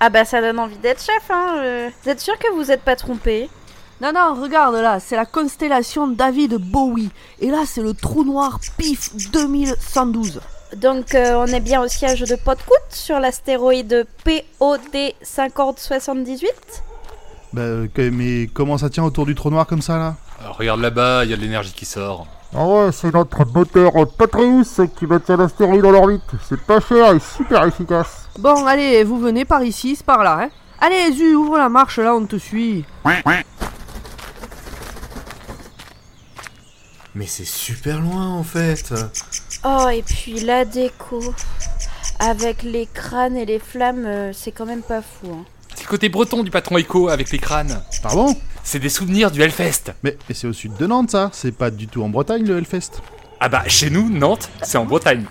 Ah bah ça donne envie d'être chef, hein. Vous êtes sûr que vous êtes pas trompé? Non, regarde là, c'est la constellation David Bowie. Et là, c'est le trou noir PIF 2112. Donc on est bien au siège de Podcoot sur l'astéroïde POD 5078. Mais comment ça tient autour du trou noir comme ça là? Alors, regarde là-bas, il y a de l'énergie qui sort. Ah ouais, c'est notre moteur Patreus qui maintient l'astéroïde en orbite. C'est pas cher et super efficace. Bon, allez, vous venez par ici, c'est par là, hein. Allez, Zu, ouvre la marche, là, on te suit. Mais c'est super loin en fait. Oh, et puis la déco. Avec les crânes et les flammes, c'est quand même pas fou, hein. C'est le côté breton du patron Echo avec les crânes. Pardon? C'est des souvenirs du Hellfest. Mais c'est au sud de Nantes ça, c'est pas du tout en Bretagne le Hellfest. Ah bah chez nous, Nantes, c'est en Bretagne.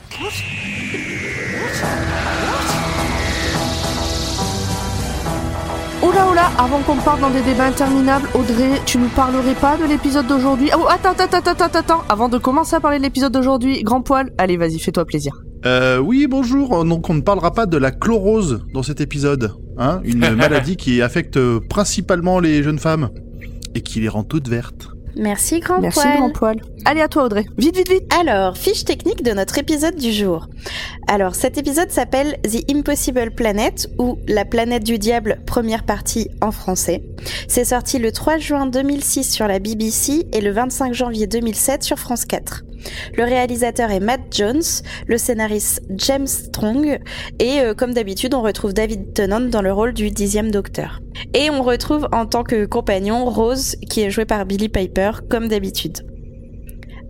Oh là, avant qu'on parte dans des débats interminables, Audrey, tu nous parlerais pas de l'épisode d'aujourd'hui? Oh, attends, avant de commencer à parler de l'épisode d'aujourd'hui, grand poil, allez, vas-y, fais-toi plaisir. Oui, bonjour, donc on ne parlera pas de la chlorose dans cet épisode, hein, une maladie qui affecte principalement les jeunes femmes, et qui les rend toutes vertes. Merci grand poil. Allez, à toi Audrey, vite. Alors, fiche technique de notre épisode du jour. Alors, cet épisode s'appelle The Impossible Planet, ou La planète du diable, première partie en français. C'est sorti le 3 juin 2006 sur la BBC et le 25 janvier 2007 sur France 4. Le réalisateur est Matt Jones, le scénariste James Strong, et comme d'habitude, on retrouve David Tennant dans le rôle du 10e Docteur. Et on retrouve en tant que compagnon Rose, qui est jouée par Billie Piper, comme d'habitude.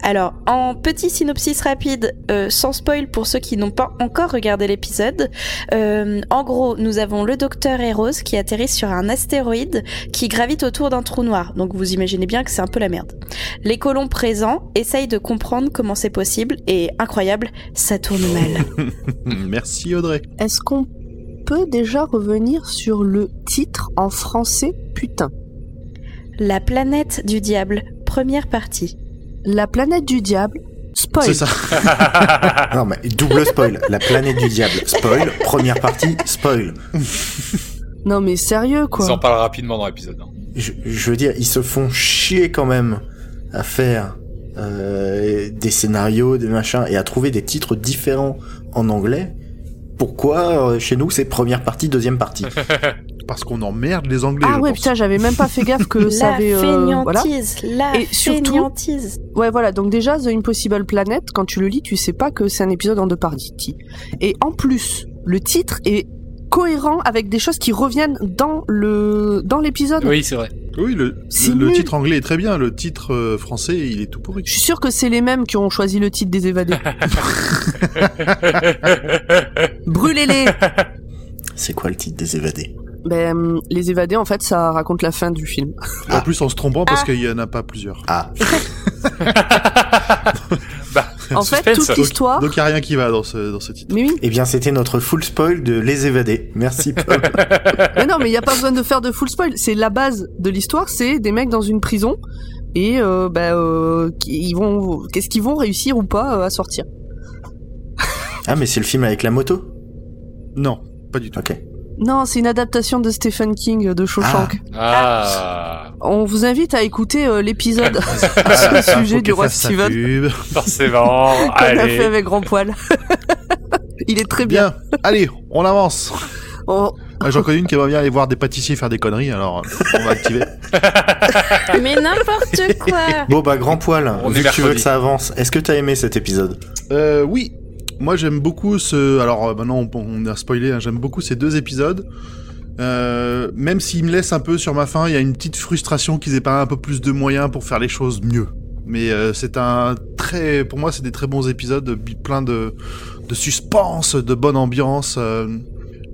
Alors, en petit synopsis rapide, sans spoil pour ceux qui n'ont pas encore regardé l'épisode, en gros, nous avons le Docteur et Rose qui atterrissent sur un astéroïde qui gravite autour d'un trou noir. Donc vous imaginez bien que c'est un peu la merde. Les colons présents essayent de comprendre comment c'est possible et, incroyable, ça tourne mal. Merci Audrey. Est-ce qu'on peut déjà revenir sur le titre en français, putain? La planète du diable, première partie. La planète du diable, spoil. C'est ça. Non mais double spoil. La planète du diable, spoil. Première partie, spoil. Non mais sérieux quoi. Ils en parlent rapidement dans l'épisode. Hein. Je veux dire, ils se font chier quand même à faire des scénarios, des machins, et à trouver des titres différents en anglais. Pourquoi chez nous c'est première partie, deuxième partie? Parce qu'on emmerde les Anglais. Ah ouais, putain, j'avais même pas fait gaffe que ça avait. Voilà. Et surtout, ouais, voilà. Donc déjà, The Impossible Planet, quand tu le lis, tu sais pas que c'est un épisode en deux parties. Et en plus, le titre est cohérent avec des choses qui reviennent dans l'épisode. Oui, c'est vrai. Oui, le titre anglais est très bien. Le titre français, il est tout pourri. Je suis sûr que c'est les mêmes qui ont choisi le titre des évadés. Brûlez-les. C'est quoi le titre des évadés? Les évadés, en fait, ça raconte la fin du film. En plus, en se trompant parce qu'il y en a pas plusieurs. Ah. En fait, toute l'histoire. Donc il y a rien qui va dans ce titre. Mais oui. Eh bien, c'était notre full spoil de Les Évadés. Merci Paul. Mais non, mais il y a pas besoin de faire de full spoil. C'est la base de l'histoire, c'est des mecs dans une prison et qu'est-ce qu'ils vont réussir ou pas à sortir. Ah, mais c'est le film avec la moto? Non, pas du tout. Ok. Non, c'est une adaptation de Stephen King de Shawshank. On vous invite à écouter l'épisode à ce sujet du roi Steven. Forcément. Qu'on a fait avec grand poil. Il est très bien. Allez, on avance. Oh. J'en connais une qui va bien aller voir des pâtissiers faire des conneries, alors on va activer. Mais n'importe quoi. Bon bah grand poil, vu que tu veux que ça avance, est-ce que t'as aimé cet épisode? Oui. Moi j'aime beaucoup alors maintenant on a spoilé, hein, j'aime beaucoup ces deux épisodes. Même s'ils me laissent un peu sur ma faim, il y a une petite frustration qu'ils aient pas un peu plus de moyens pour faire les choses mieux. Mais pour moi c'est des très bons épisodes, plein de suspense, de bonne ambiance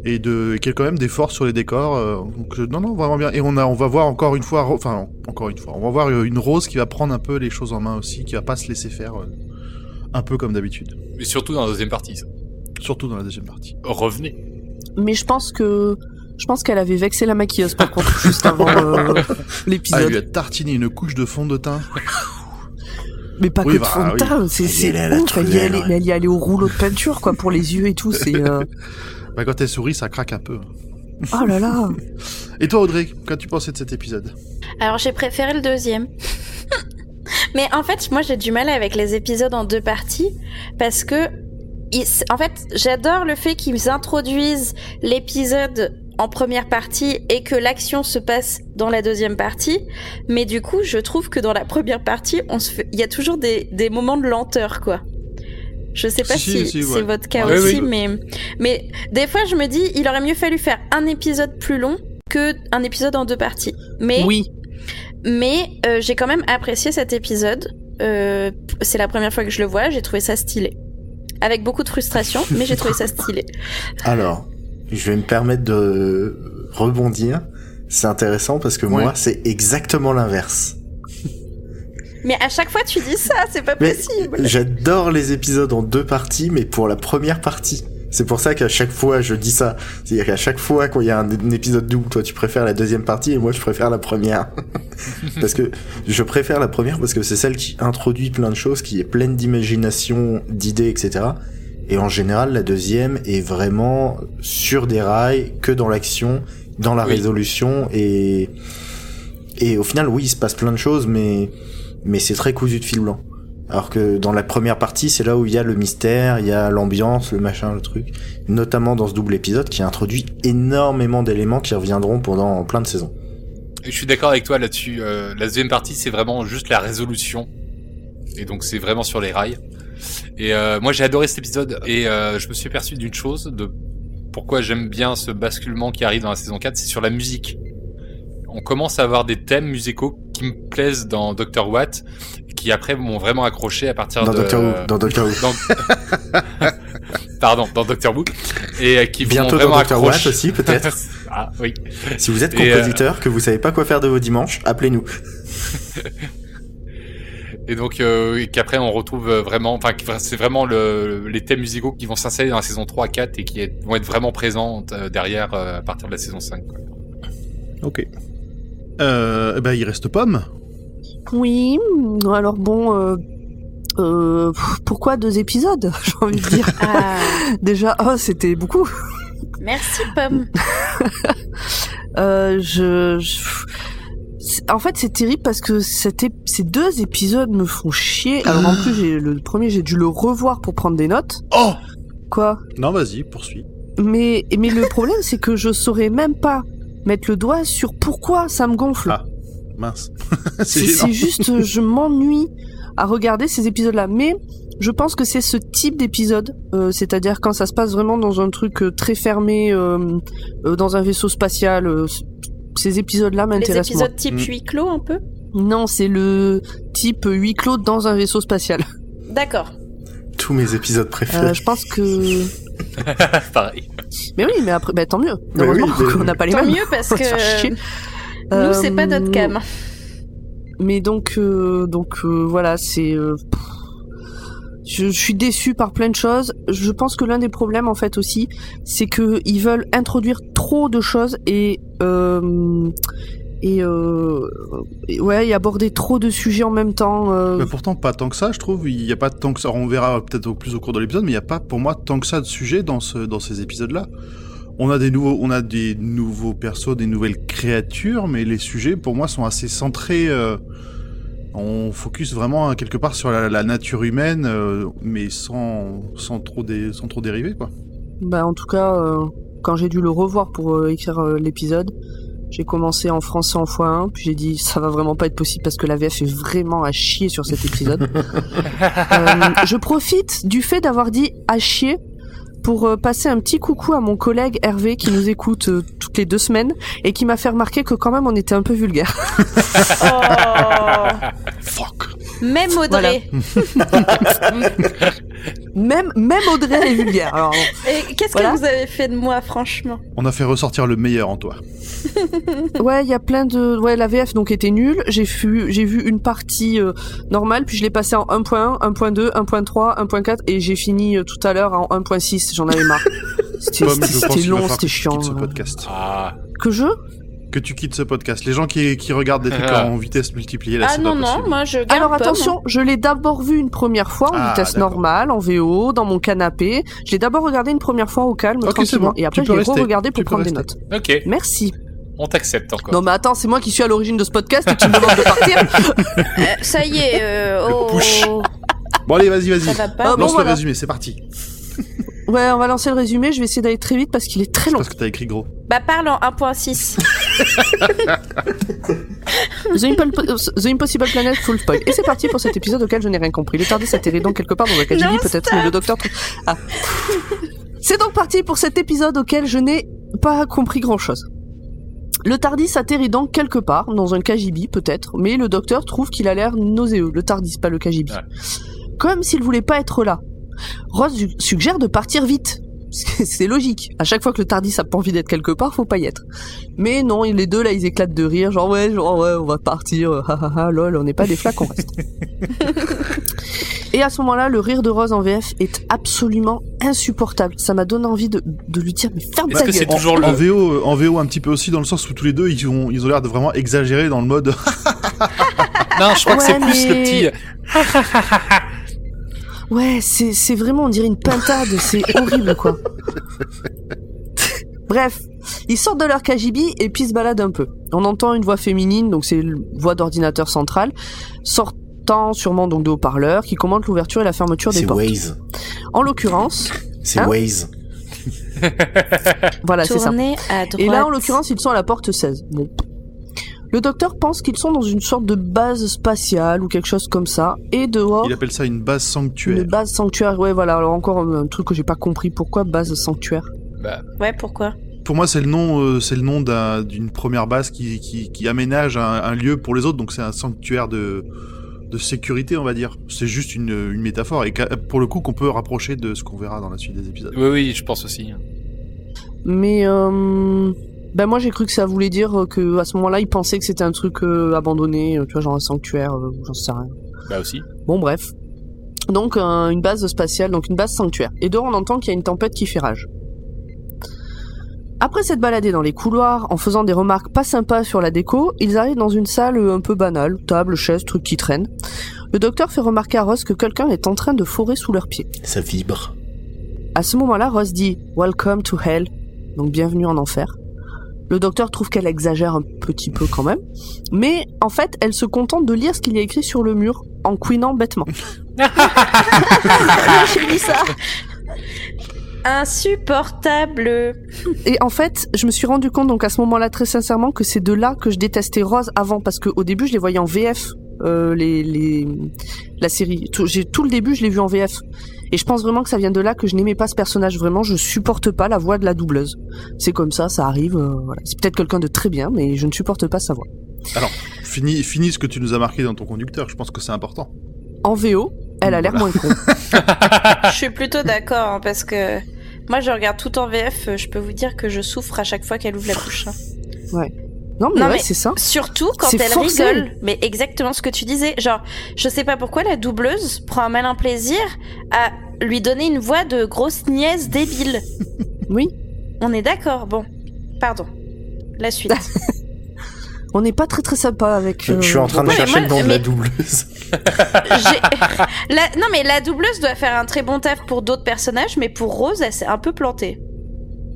et qui a quand même d'efforts sur les décors. Donc non vraiment bien. Et on va voir encore une fois, on va voir une Rose qui va prendre un peu les choses en main aussi, qui va pas se laisser faire. Un peu comme d'habitude. Mais surtout dans la deuxième partie, ça. Surtout dans la deuxième partie. Revenez. Mais je pense qu'elle avait vexé la maquilleuse, par contre, juste avant l'épisode. Elle lui a tartiné une couche de fond de teint. Mais pas que de fond de teint, c'est ouf. Elle y allait au rouleau de peinture, quoi, pour les yeux et tout. C'est. Quand elle sourit, ça craque un peu. Oh là là. Et toi, Audrey, qu'as-tu pensé de cet épisode? Alors, j'ai préféré le deuxième. Mais en fait, moi, j'ai du mal avec les épisodes en 2 parties parce que, en fait, j'adore le fait qu'ils introduisent l'épisode en première partie et que l'action se passe dans la deuxième partie. Mais du coup, je trouve que dans la première partie, il y a toujours des moments de lenteur, quoi. Je sais pas si c'est votre cas aussi, mais des fois, je me dis, il aurait mieux fallu faire un épisode plus long que un épisode en 2 parties. Mais j'ai quand même apprécié cet épisode. C'est la première fois que je le vois, j'ai trouvé ça stylé. Avec beaucoup de frustration, mais j'ai trouvé ça stylé. Alors, je vais me permettre de rebondir. C'est intéressant parce que moi, c'est exactement l'inverse. Mais à chaque fois, tu dis ça, c'est pas possible. J'adore les épisodes en 2 parties, mais pour la première partie. C'est pour ça qu'à chaque fois, je dis ça. C'est-à-dire qu'à chaque fois, quand il y a un épisode double, toi, tu préfères la deuxième partie et moi, je préfère la première. Parce que je préfère la première parce que c'est celle qui introduit plein de choses, qui est pleine d'imagination, d'idées, etc. Et en général, la deuxième est vraiment sur des rails, que dans l'action, dans la résolution et au final, oui, il se passe plein de choses, mais c'est très cousu de fil blanc. Alors que dans la première partie, c'est là où il y a le mystère, il y a l'ambiance, le machin, le truc. Notamment dans ce double épisode qui introduit énormément d'éléments qui reviendront pendant plein de saisons. Et je suis d'accord avec toi là-dessus. La deuxième partie, c'est vraiment juste la résolution. Et donc, c'est vraiment sur les rails. Et moi, j'ai adoré cet épisode. Et je me suis aperçu d'une chose, de pourquoi j'aime bien ce basculement qui arrive dans la saison 4, c'est sur la musique. On commence à avoir des thèmes musicaux qui me plaisent dans Dr. Watt, qui après m'ont vraiment accroché à partir dans Doctor Who. Pardon, dans Doctor Who. Et qui bientôt m'ont vraiment dans Dr. Watt accroché. aussi, peut-être. Ah, oui. Si vous êtes compositeur, que vous savez pas quoi faire de vos dimanches, appelez-nous. Et donc, qu'après on retrouve vraiment, enfin, c'est vraiment les thèmes musicaux qui vont s'installer dans la saison 3 à 4 et qui vont être vraiment présents derrière à partir de la saison 5. Quoi. Ok. Il reste Pomme. Oui, alors bon, pourquoi 2 épisodes, j'ai envie de dire. Déjà, c'était beaucoup. Merci, Pomme. En fait, c'est terrible parce que ces 2 épisodes me font chier. Alors en plus, le premier, j'ai dû le revoir pour prendre des notes. Oh! Quoi? Non, vas-y, poursuis. Mais le problème, c'est que je saurais même pas mettre le doigt sur pourquoi ça me gonfle. Ah, mince. c'est juste, je m'ennuie à regarder ces épisodes-là. Mais je pense que c'est ce type d'épisode, c'est-à-dire quand ça se passe vraiment dans un truc très fermé, dans un vaisseau spatial. Ces épisodes-là m'intéressent. Les épisodes type huis clos, un peu? Non, c'est le type huis clos dans un vaisseau spatial. D'accord. Tous mes épisodes préférés. Je pense que... Pareil. Mais oui, mais après, tant mieux. Heureusement qu'on n'a pas les mêmes. Tant mieux parce que nous, c'est pas notre cam. Mais donc voilà, c'est... Je suis déçue par plein de choses. Je pense que l'un des problèmes, en fait, aussi, c'est que ils veulent introduire trop de choses et aborder trop de sujets en même temps. Mais pourtant, pas tant que ça, je trouve. Il n'y a pas tant que ça. On verra peut-être plus au cours de l'épisode, mais il n'y a pas, pour moi, tant que ça de sujets dans ces épisodes-là. On a des nouveaux persos, des nouvelles créatures, mais les sujets, pour moi, sont assez centrés. On focus vraiment quelque part sur la nature humaine, mais sans trop dériver, quoi. Bah, en tout cas, quand j'ai dû le revoir pour écrire l'épisode, j'ai commencé en français en x1, puis j'ai dit ça va vraiment pas être possible parce que la VF est vraiment à chier sur cet épisode. Je profite du fait d'avoir dit à chier pour passer un petit coucou à mon collègue Hervé qui nous écoute toutes les 2 semaines et qui m'a fait remarquer que quand même on était un peu vulgaire. Oh. Fuck. Même Audrey. Voilà. même Audrey est vulgaire. Alors, et qu'est-ce que vous avez fait de moi, franchement? On a fait ressortir le meilleur en toi. Ouais, il y a plein de... Ouais, la VF donc était nulle. J'ai vu une partie normale, puis je l'ai passée en 1.1, 1.2, 1.3, 1.4, et j'ai fini tout à l'heure en 1.6. J'en avais marre. C'était long, c'était chiant. Ce podcast. Que je que tu quittes ce podcast. Les gens qui regardent des trucs en vitesse multipliée, là, c'est pas possible. Ah non, moi je garde. Alors attention, je l'ai d'abord vu une première fois en vitesse normale, en VO, dans mon canapé. Je l'ai d'abord regardé une première fois au calme, tranquillement, et après je l'ai re-regardé pour prendre des notes. Ok. Merci. On t'accepte encore. Non mais attends, c'est moi qui suis à l'origine de ce podcast et tu me demandes de partir. Ça y est, push. Bon allez, vas-y. Ça va pas. Lance le résumé, c'est parti. Ouais, on va lancer le résumé, je vais essayer d'aller très vite parce qu'il est très long. Parce que t'as écrit gros. Bah parle en 1.6. The Impossible Planet full spoil. Et c'est parti pour cet épisode auquel je n'ai rien compris. Le TARDIS atterrit donc quelque part dans un KGB peut-être, mais le docteur... C'est donc parti pour cet épisode auquel je n'ai pas compris grand-chose. Le TARDIS atterrit donc quelque part, dans un KGB peut-être, mais le docteur trouve qu'il a l'air nauséeux. Le TARDIS, pas le KGB. Ouais. Comme s'il voulait pas être là. Rose suggère de partir vite. C'est logique. À chaque fois que le TARDIS a pas envie d'être quelque part, faut pas y être. Mais non, les deux là, ils éclatent de rire, genre ouais, on va partir, lol, on n'est pas des flaques, on reste. Et à ce moment-là, le rire de Rose en VF est absolument insupportable. Ça m'a donné envie de lui dire mais ferme ta gueule. Est-ce que c'est toujours en VO un petit peu aussi dans le sens où tous les deux ils ont l'air de vraiment exagérer dans le mode. Non, je crois que c'est plus le petit. Ouais, c'est vraiment, on dirait une pintade, c'est horrible, quoi. Bref, ils sortent de leur KGB et puis se baladent un peu. On entend une voix féminine, donc c'est une voix d'ordinateur central, sortant sûrement donc de haut-parleurs, qui commande l'ouverture et la fermeture des portes. C'est Waze. En l'occurrence... C'est Waze. Voilà, c'est ça. À droite. Et là, en l'occurrence, ils sont à la porte 16. Bon. Le docteur pense qu'ils sont dans une sorte de base spatiale ou quelque chose comme ça. Et dehors... Il appelle ça une base sanctuaire. Une base sanctuaire, ouais, voilà. Alors encore un truc que j'ai pas compris. Pourquoi base sanctuaire ? Ouais, pourquoi ? Pour moi, c'est le nom d'une première base qui aménage un lieu pour les autres. Donc c'est un sanctuaire de sécurité, on va dire. C'est juste une métaphore. Et pour le coup, qu'on peut rapprocher de ce qu'on verra dans la suite des épisodes. Oui, je pense aussi. Mais... Ben moi j'ai cru que ça voulait dire que à ce moment-là ils pensaient que c'était un truc abandonné, tu vois, genre un sanctuaire, j'en sais rien. Bah aussi. Bon bref. Donc une base spatiale, donc une base sanctuaire. Et dehors on entend qu'il y a une tempête qui fait rage. Après s'être baladés dans les couloirs, en faisant des remarques pas sympas sur la déco, ils arrivent dans une salle un peu banale, table, chaise, trucs qui traînent. Le docteur fait remarquer à Rose que quelqu'un est en train de forer sous leurs pieds. Ça vibre. À ce moment-là, Rose dit « Welcome to hell », donc bienvenue en enfer. Le docteur trouve qu'elle exagère un petit peu quand même, mais en fait, elle se contente de lire ce qu'il y a écrit sur le mur, en couinant bêtement. J'ai dit ça. Insupportable. Et en fait, je me suis rendu compte donc à ce moment-là très sincèrement que c'est de là que je détestais Rose avant, parce qu'au début je les voyais en VF, la série. Tout le début je l'ai vu en VF. Et je pense vraiment que ça vient de là que je n'aimais pas ce personnage. Vraiment, je supporte pas la voix de la doubleuse. C'est comme ça arrive. Voilà. C'est peut-être quelqu'un de très bien, mais je ne supporte pas sa voix. Alors, finis ce que tu nous as marqué dans ton conducteur. Je pense que c'est important. En VO, elle a l'air moins con. Je suis plutôt d'accord, hein, parce que moi, je regarde tout en VF. Je peux vous dire que je souffre à chaque fois qu'elle ouvre la bouche. Hein. Ouais. Non mais c'est ça. Surtout quand elle rigole. Mais exactement ce que tu disais. Genre, je sais pas pourquoi la doubleuse prend un malin plaisir à lui donner une voix de grosse nièce débile. Oui. On est d'accord. Bon, pardon. La suite. On n'est pas très très sympa avec... Je suis en train de chercher le nom de la doubleuse. Non mais la doubleuse doit faire un très bon taf pour d'autres personnages, mais pour Rose, elle s'est un peu plantée.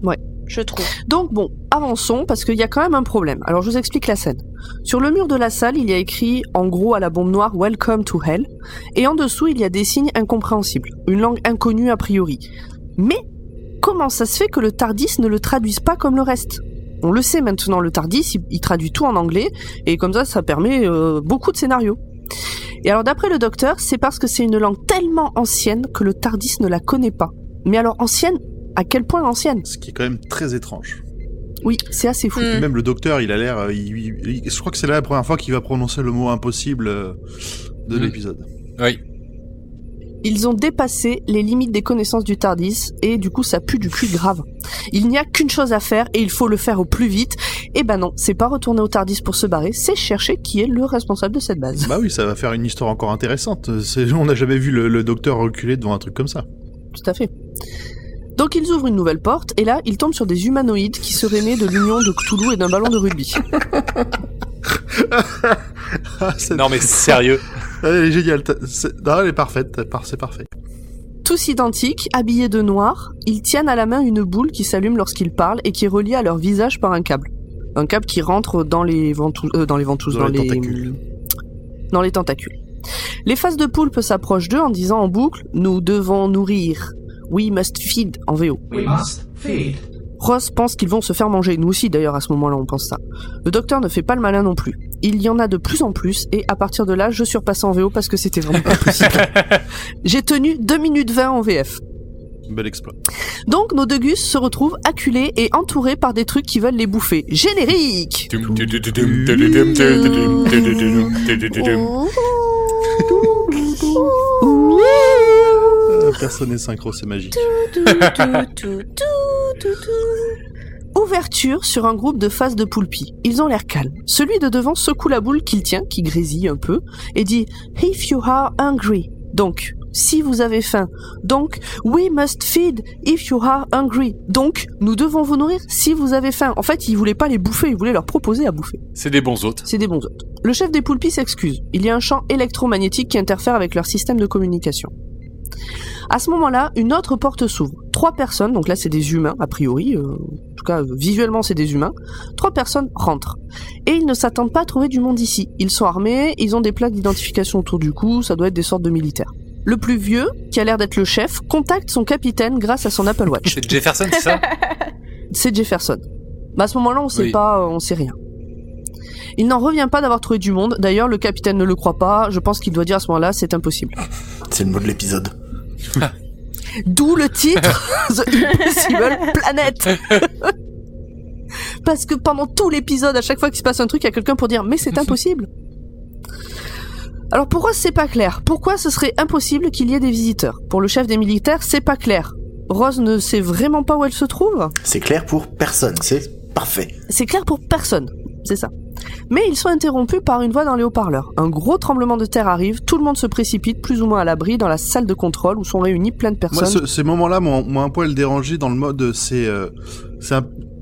Ouais. Je trouve. Donc bon, avançons, parce qu'il y a quand même un problème. Alors je vous explique la scène. Sur le mur de la salle, il y a écrit, en gros à la bombe noire, « Welcome to Hell », et en dessous, il y a des signes incompréhensibles, une langue inconnue a priori. Mais, comment ça se fait que le TARDIS ne le traduise pas comme le reste ? On le sait maintenant, le TARDIS, il traduit tout en anglais, et comme ça permet beaucoup de scénarios. Et alors d'après le docteur, c'est parce que c'est une langue tellement ancienne que le TARDIS ne la connaît pas. Mais alors ancienne, à quel point ancienne ? Ce qui est quand même très étrange. Oui, c'est assez fou. Même le docteur, il a l'air... je crois que c'est là la première fois qu'il va prononcer le mot impossible de l'épisode. Oui. Ils ont dépassé les limites des connaissances du TARDIS et du coup ça pue du cul grave. Il n'y a qu'une chose à faire et il faut le faire au plus vite. Et ben non, c'est pas retourner au TARDIS pour se barrer, c'est chercher qui est le responsable de cette base. Bah oui, ça va faire une histoire encore intéressante. On n'a jamais vu le docteur reculer devant un truc comme ça. Tout à fait. Donc ils ouvrent une nouvelle porte, et là, ils tombent sur des humanoïdes qui seraient nés de l'union de Cthulhu et d'un ballon de rugby. Non mais sérieux. Elle est géniale. Non, elle est parfaite. C'est parfait. Tous identiques, habillés de noir, ils tiennent à la main une boule qui s'allume lorsqu'ils parlent et qui est reliée à leur visage par un câble. Un câble qui rentre dans les ventouses, dans les tentacules. Dans les tentacules. Les faces de poulpe s'approchent d'eux en disant en boucle « Nous devons nourrir. We must feed » en VO. We must feed. Ross pense qu'ils vont se faire manger. Nous aussi d'ailleurs à ce moment-là on pense ça. Le docteur ne fait pas le malin non plus. Il y en a de plus en plus et à partir de là je surpasse en VO parce que c'était vraiment pas possible. J'ai tenu 2 minutes 20 en VF. Bel exploit. Donc nos deux gus se retrouvent acculés et entourés par des trucs qui veulent les bouffer. Générique. Personne n'est synchro, c'est magique. Ouverture sur un groupe de faces de poulpis. Ils ont l'air calmes. Celui de devant secoue la boule qu'il tient, qui grésille un peu, et dit « If you are hungry ». Donc, si vous avez faim. Donc, we must feed if you are hungry. Donc, nous devons vous nourrir si vous avez faim. En fait, il voulait pas les bouffer, il voulait leur proposer à bouffer. C'est des bons hôtes. C'est des bons hôtes. Le chef des poulpis s'excuse. Il y a un champ électromagnétique qui interfère avec leur système de communication. À ce moment-là, une autre porte s'ouvre. 3 personnes, donc là c'est des humains, a priori, en tout cas visuellement c'est des humains, 3 personnes rentrent. Et ils ne s'attendent pas à trouver du monde ici. Ils sont armés, ils ont des plaques d'identification autour du cou, ça doit être des sortes de militaires. Le plus vieux, qui a l'air d'être le chef, contacte son capitaine grâce à son Apple Watch. C'est Jefferson, c'est ça? C'est Jefferson. Mais à ce moment-là, on sait pas, on sait rien. Il n'en revient pas d'avoir trouvé du monde, d'ailleurs le capitaine ne le croit pas, je pense qu'il doit dire à ce moment-là, c'est impossible. C'est le mot de l'épisode. D'où le titre The Impossible Planet. Parce que pendant tout l'épisode, à chaque fois qu'il se passe un truc, il y a quelqu'un pour dire mais c'est impossible. Alors pourquoi c'est pas clair? Pourquoi ce serait impossible qu'il y ait des visiteurs? Pour le chef des militaires, c'est pas clair. Rose ne sait vraiment pas où elle se trouve. C'est clair pour personne, c'est parfait. C'est clair pour personne, c'est ça. Mais ils sont interrompus par une voix dans les haut-parleurs. Un gros tremblement de terre arrive, tout le monde se précipite plus ou moins à l'abri dans la salle de contrôle où sont réunis plein de personnes. Moi, ces moments-là m'ont un poil dérangé dans le mode, c'est un...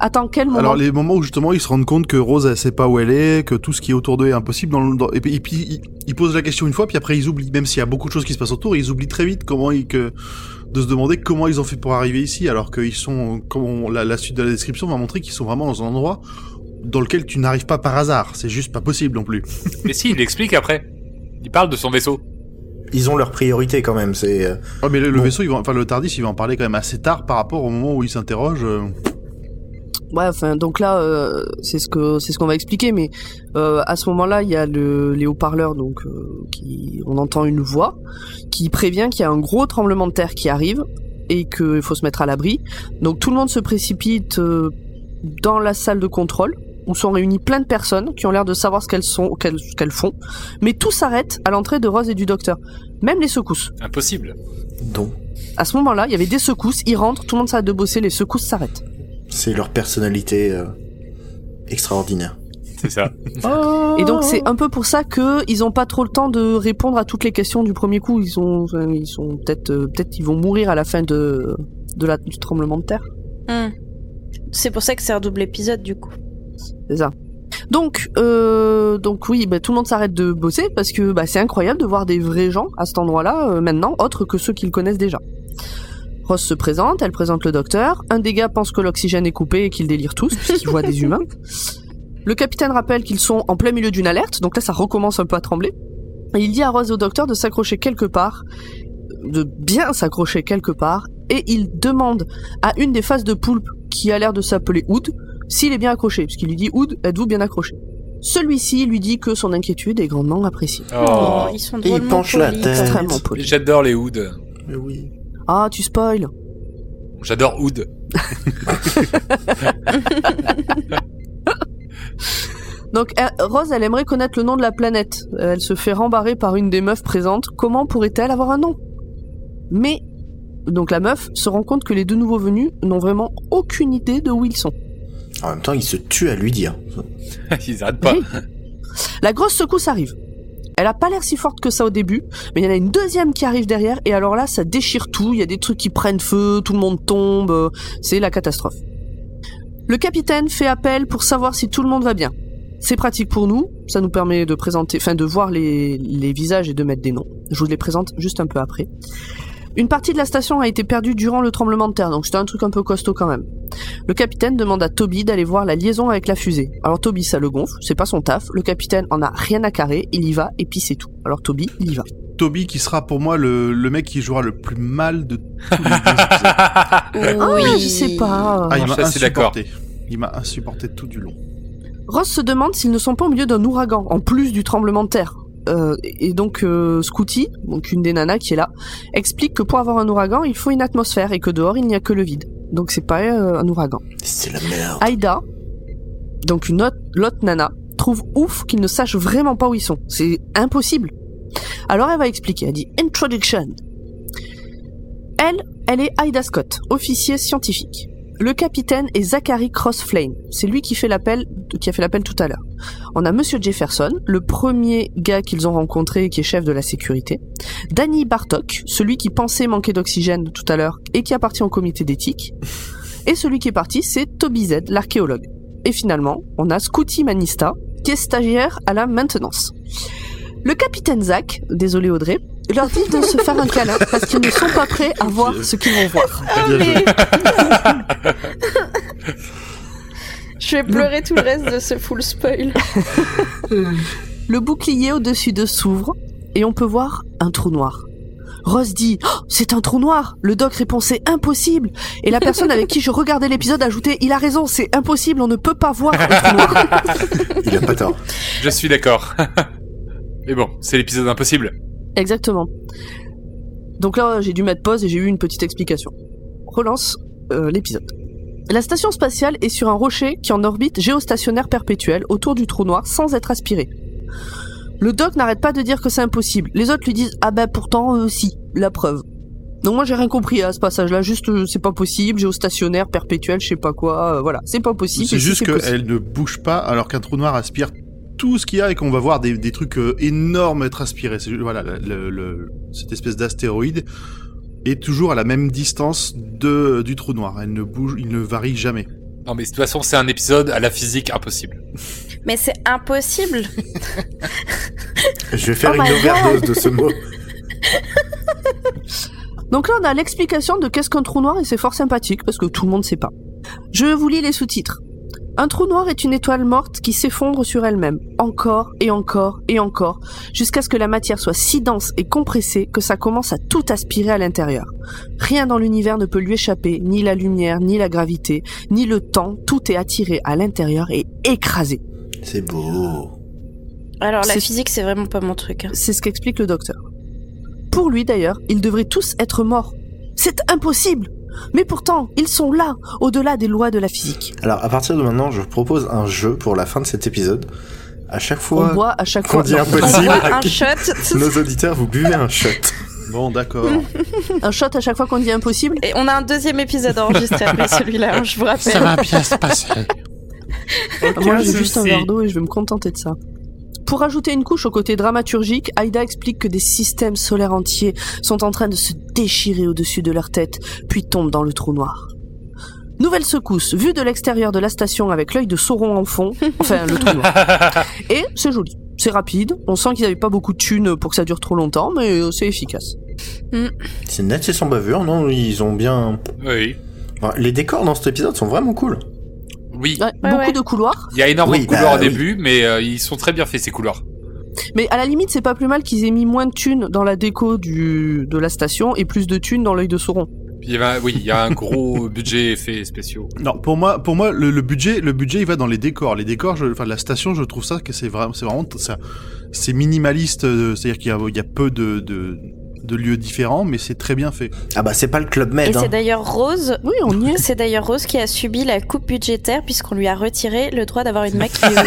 Attends, quel moment? Alors les moments où justement ils se rendent compte que Rose elle sait pas où elle est, que tout ce qui est autour d'eux est impossible, et puis ils posent la question une fois, puis après ils oublient, même s'il y a beaucoup de choses qui se passent autour, ils oublient très vite de se demander comment ils ont fait pour arriver ici, alors qu'ils sont, comme la suite de la description va montrer qu'ils sont vraiment dans un endroit dans lequel tu n'arrives pas par hasard, c'est juste pas possible non plus. Mais si, il l'explique après. Il parle de son vaisseau. Ils ont leur priorité quand même, c'est... Ouais, mais le vaisseau, le TARDIS, il va en parler quand même assez tard par rapport au moment où il s'interroge. Ouais, enfin, donc là, c'est ce qu'on va expliquer, mais à ce moment-là, il y a les haut-parleurs, donc on entend une voix qui prévient qu'il y a un gros tremblement de terre qui arrive et qu'il faut se mettre à l'abri. Donc tout le monde se précipite dans la salle de contrôle où sont réunies plein de personnes qui ont l'air de savoir ce qu'elles font, mais tout s'arrête à l'entrée de Rose et du docteur, même les secousses. Impossible. Donc, à ce moment-là, il y avait des secousses, ils rentrent, tout le monde s'arrête de bosser, les secousses s'arrêtent. c'est leur personnalité extraordinaire. C'est ça. Et donc c'est un peu pour ça que ils ont pas trop le temps de répondre à toutes les questions du premier coup. Ils sont peut-être ils vont mourir à la fin du tremblement de terre. C'est pour ça que c'est un double épisode du coup. C'est ça. Donc oui, tout le monde s'arrête de bosser parce que c'est incroyable de voir des vrais gens à cet endroit-là maintenant, autres que ceux qu'ils connaissent déjà. Rose se présente, elle présente le docteur. Un des gars pense que l'oxygène est coupé et qu'ils délirent tous puisqu'ils voient des humains. Le capitaine rappelle qu'ils sont en plein milieu d'une alerte, donc là ça recommence un peu à trembler. Et il dit à Rose et au docteur de s'accrocher quelque part, de bien s'accrocher quelque part, et il demande à une des faces de poulpe qui a l'air de s'appeler Oud s'il est bien accroché, puisqu'il lui dit Oud, êtes-vous bien accroché? Celui-ci lui dit que son inquiétude est grandement appréciée. Oh. Ils sont Et il drôlement penche la polis, tête. Extrêmement poli. J'adore les Oud. Mais oui. Ah, tu spoil. J'adore Oud. Donc Rose, elle aimerait connaître le nom de la planète. Elle se fait rembarrer par une des meufs présentes. Comment pourrait-elle avoir un nom? Mais, donc la meuf se rend compte que les deux nouveaux venus n'ont vraiment aucune idée de où ils sont. En même temps, il se tue à lui dire. Ils arrêtent pas. Oui. La grosse secousse arrive. Elle a pas l'air si forte que ça au début, mais il y en a une deuxième qui arrive derrière, et alors là, ça déchire tout, il y a des trucs qui prennent feu, tout le monde tombe, c'est la catastrophe. Le capitaine fait appel pour savoir si tout le monde va bien. C'est pratique pour nous, ça nous permet de présenter, de voir les visages et de mettre des noms. Je vous les présente juste un peu après. Une partie de la station a été perdue durant le tremblement de terre, donc c'était un truc un peu costaud quand même. Le capitaine demande à Toby d'aller voir la liaison avec la fusée. Alors Toby, ça le gonfle, c'est pas son taf, le capitaine en a rien à carrer, il y va et puis c'est tout. Alors Toby, il y va. Toby qui sera pour moi le mec qui jouera le plus mal de tous les épisodes. Oui, je sais pas. Ah, il m'a assez d'accord. insupporté. Il m'a insupporté tout du long. Ross se demande s'ils ne sont pas au milieu d'un ouragan, en plus du tremblement de terre. Et donc Scooty, donc une des nanas qui est là, explique que pour avoir un ouragan, il faut une atmosphère et que dehors il n'y a que le vide. Donc c'est pas un ouragan. C'est la merde. Aïda, donc l'autre nana, trouve ouf qu'ils ne sachent vraiment pas où ils sont. C'est impossible. Alors elle va expliquer, elle dit « Introduction ». Elle est Aïda Scott, officier scientifique. Le capitaine est Zachary Crossflame, c'est lui qui a fait l'appel tout à l'heure. On a Monsieur Jefferson, le premier gars qu'ils ont rencontré et qui est chef de la sécurité. Danny Bartok, celui qui pensait manquer d'oxygène tout à l'heure et qui appartient au comité d'éthique. Et celui qui est parti, c'est Toby Z, l'archéologue. Et finalement, on a Scooty Manista, qui est stagiaire à la maintenance. Le capitaine Zach, désolé Audrey, leur dit de se faire un câlin parce qu'ils ne sont pas prêts à voir ce qu'ils vont voir. Je vais pleurer tout le reste de ce full spoil. Le bouclier au-dessus d'eux s'ouvre et on peut voir un trou noir. Ross dit oh, « C'est un trou noir !» Le doc répond « C'est impossible !» Et la personne avec qui je regardais l'épisode ajoutait « Il a raison, c'est impossible, on ne peut pas voir un trou noir !» Il a pas tort. Je suis d'accord. Mais bon, c'est l'épisode impossible. Exactement. Donc là, j'ai dû mettre pause et j'ai eu une petite explication. Relance l'épisode. La station spatiale est sur un rocher qui est en orbite géostationnaire perpétuelle autour du trou noir sans être aspiré. Le doc n'arrête pas de dire que c'est impossible. Les autres lui disent « Ah ben pourtant, si, la preuve ». Donc moi j'ai rien compris à ce passage-là, juste c'est pas possible, géostationnaire, perpétuel, je sais pas quoi, voilà, c'est pas possible. C'est juste qu'elle ne bouge pas alors qu'un trou noir aspire tout ce qu'il y a et qu'on va voir des trucs énormes être aspirés. C'est, voilà, cette espèce d'astéroïde est toujours à la même distance du trou noir. Elle ne bouge, il ne varie jamais. Non mais de toute façon c'est un épisode à la physique impossible. Mais c'est impossible. Je vais faire une overdose de ce mot. Donc là on a l'explication de qu'est-ce qu'un trou noir et c'est fort sympathique parce que tout le monde sait pas. Je vous lis les sous-titres. Un trou noir est une étoile morte qui s'effondre sur elle-même, encore et encore et encore, jusqu'à ce que la matière soit si dense et compressée que ça commence à tout aspirer à l'intérieur. Rien dans l'univers ne peut lui échapper, ni la lumière, ni la gravité, ni le temps, tout est attiré à l'intérieur et écrasé. C'est beau. Alors la physique, c'est vraiment pas mon truc. Hein. C'est ce qu'explique le docteur. Pour lui d'ailleurs, ils devraient tous être morts. C'est impossible! Mais pourtant, ils sont là, au-delà des lois de la physique. Alors, à partir de maintenant, je propose un jeu pour la fin de cet épisode. À chaque fois on boit à chaque qu'on fois dit impossible, un shot. Nos auditeurs, vous buvez un shot. Bon, d'accord. Un shot à chaque fois qu'on dit impossible. Et on a un deuxième épisode enregistré après celui-là, hein, je vous rappelle. Ça va bien se passer. Moi, j'ai juste un verre d'eau et je vais me contenter de ça. Pour ajouter une couche au côté dramaturgique, Aïda explique que des systèmes solaires entiers sont en train de se déchirer au-dessus de leur tête, puis tombent dans le trou noir. Nouvelle secousse, vue de l'extérieur de la station avec l'œil de Sauron en fond, enfin le trou noir. Et c'est joli, c'est rapide, on sent qu'ils n'avaient pas beaucoup de thunes pour que ça dure trop longtemps, mais c'est efficace. C'est net, c'est sans bavure, non? Ils ont bien... Oui. Les décors dans cet épisode sont vraiment cool. Oui. Ouais, beaucoup de couloirs. Il y a énormément de couloirs au oui. début, mais ils sont très bien faits ces couloirs. Mais à la limite, c'est pas plus mal qu'ils aient mis moins de thunes dans la déco de la station et plus de thunes dans l'œil de Sauron. Puis il y a un gros budget effets spéciaux. Non, pour moi, le budget, il va dans les décors. Les décors, la station, je trouve ça que c'est vraiment ça, c'est minimaliste. C'est-à-dire qu'il y a peu de lieux différents, mais c'est très bien fait. Ah bah c'est pas le Club Med. Et c'est d'ailleurs Rose. Oui, on y est. C'est d'ailleurs Rose qui a subi la coupe budgétaire puisqu'on lui a retiré le droit d'avoir une maquilleuse.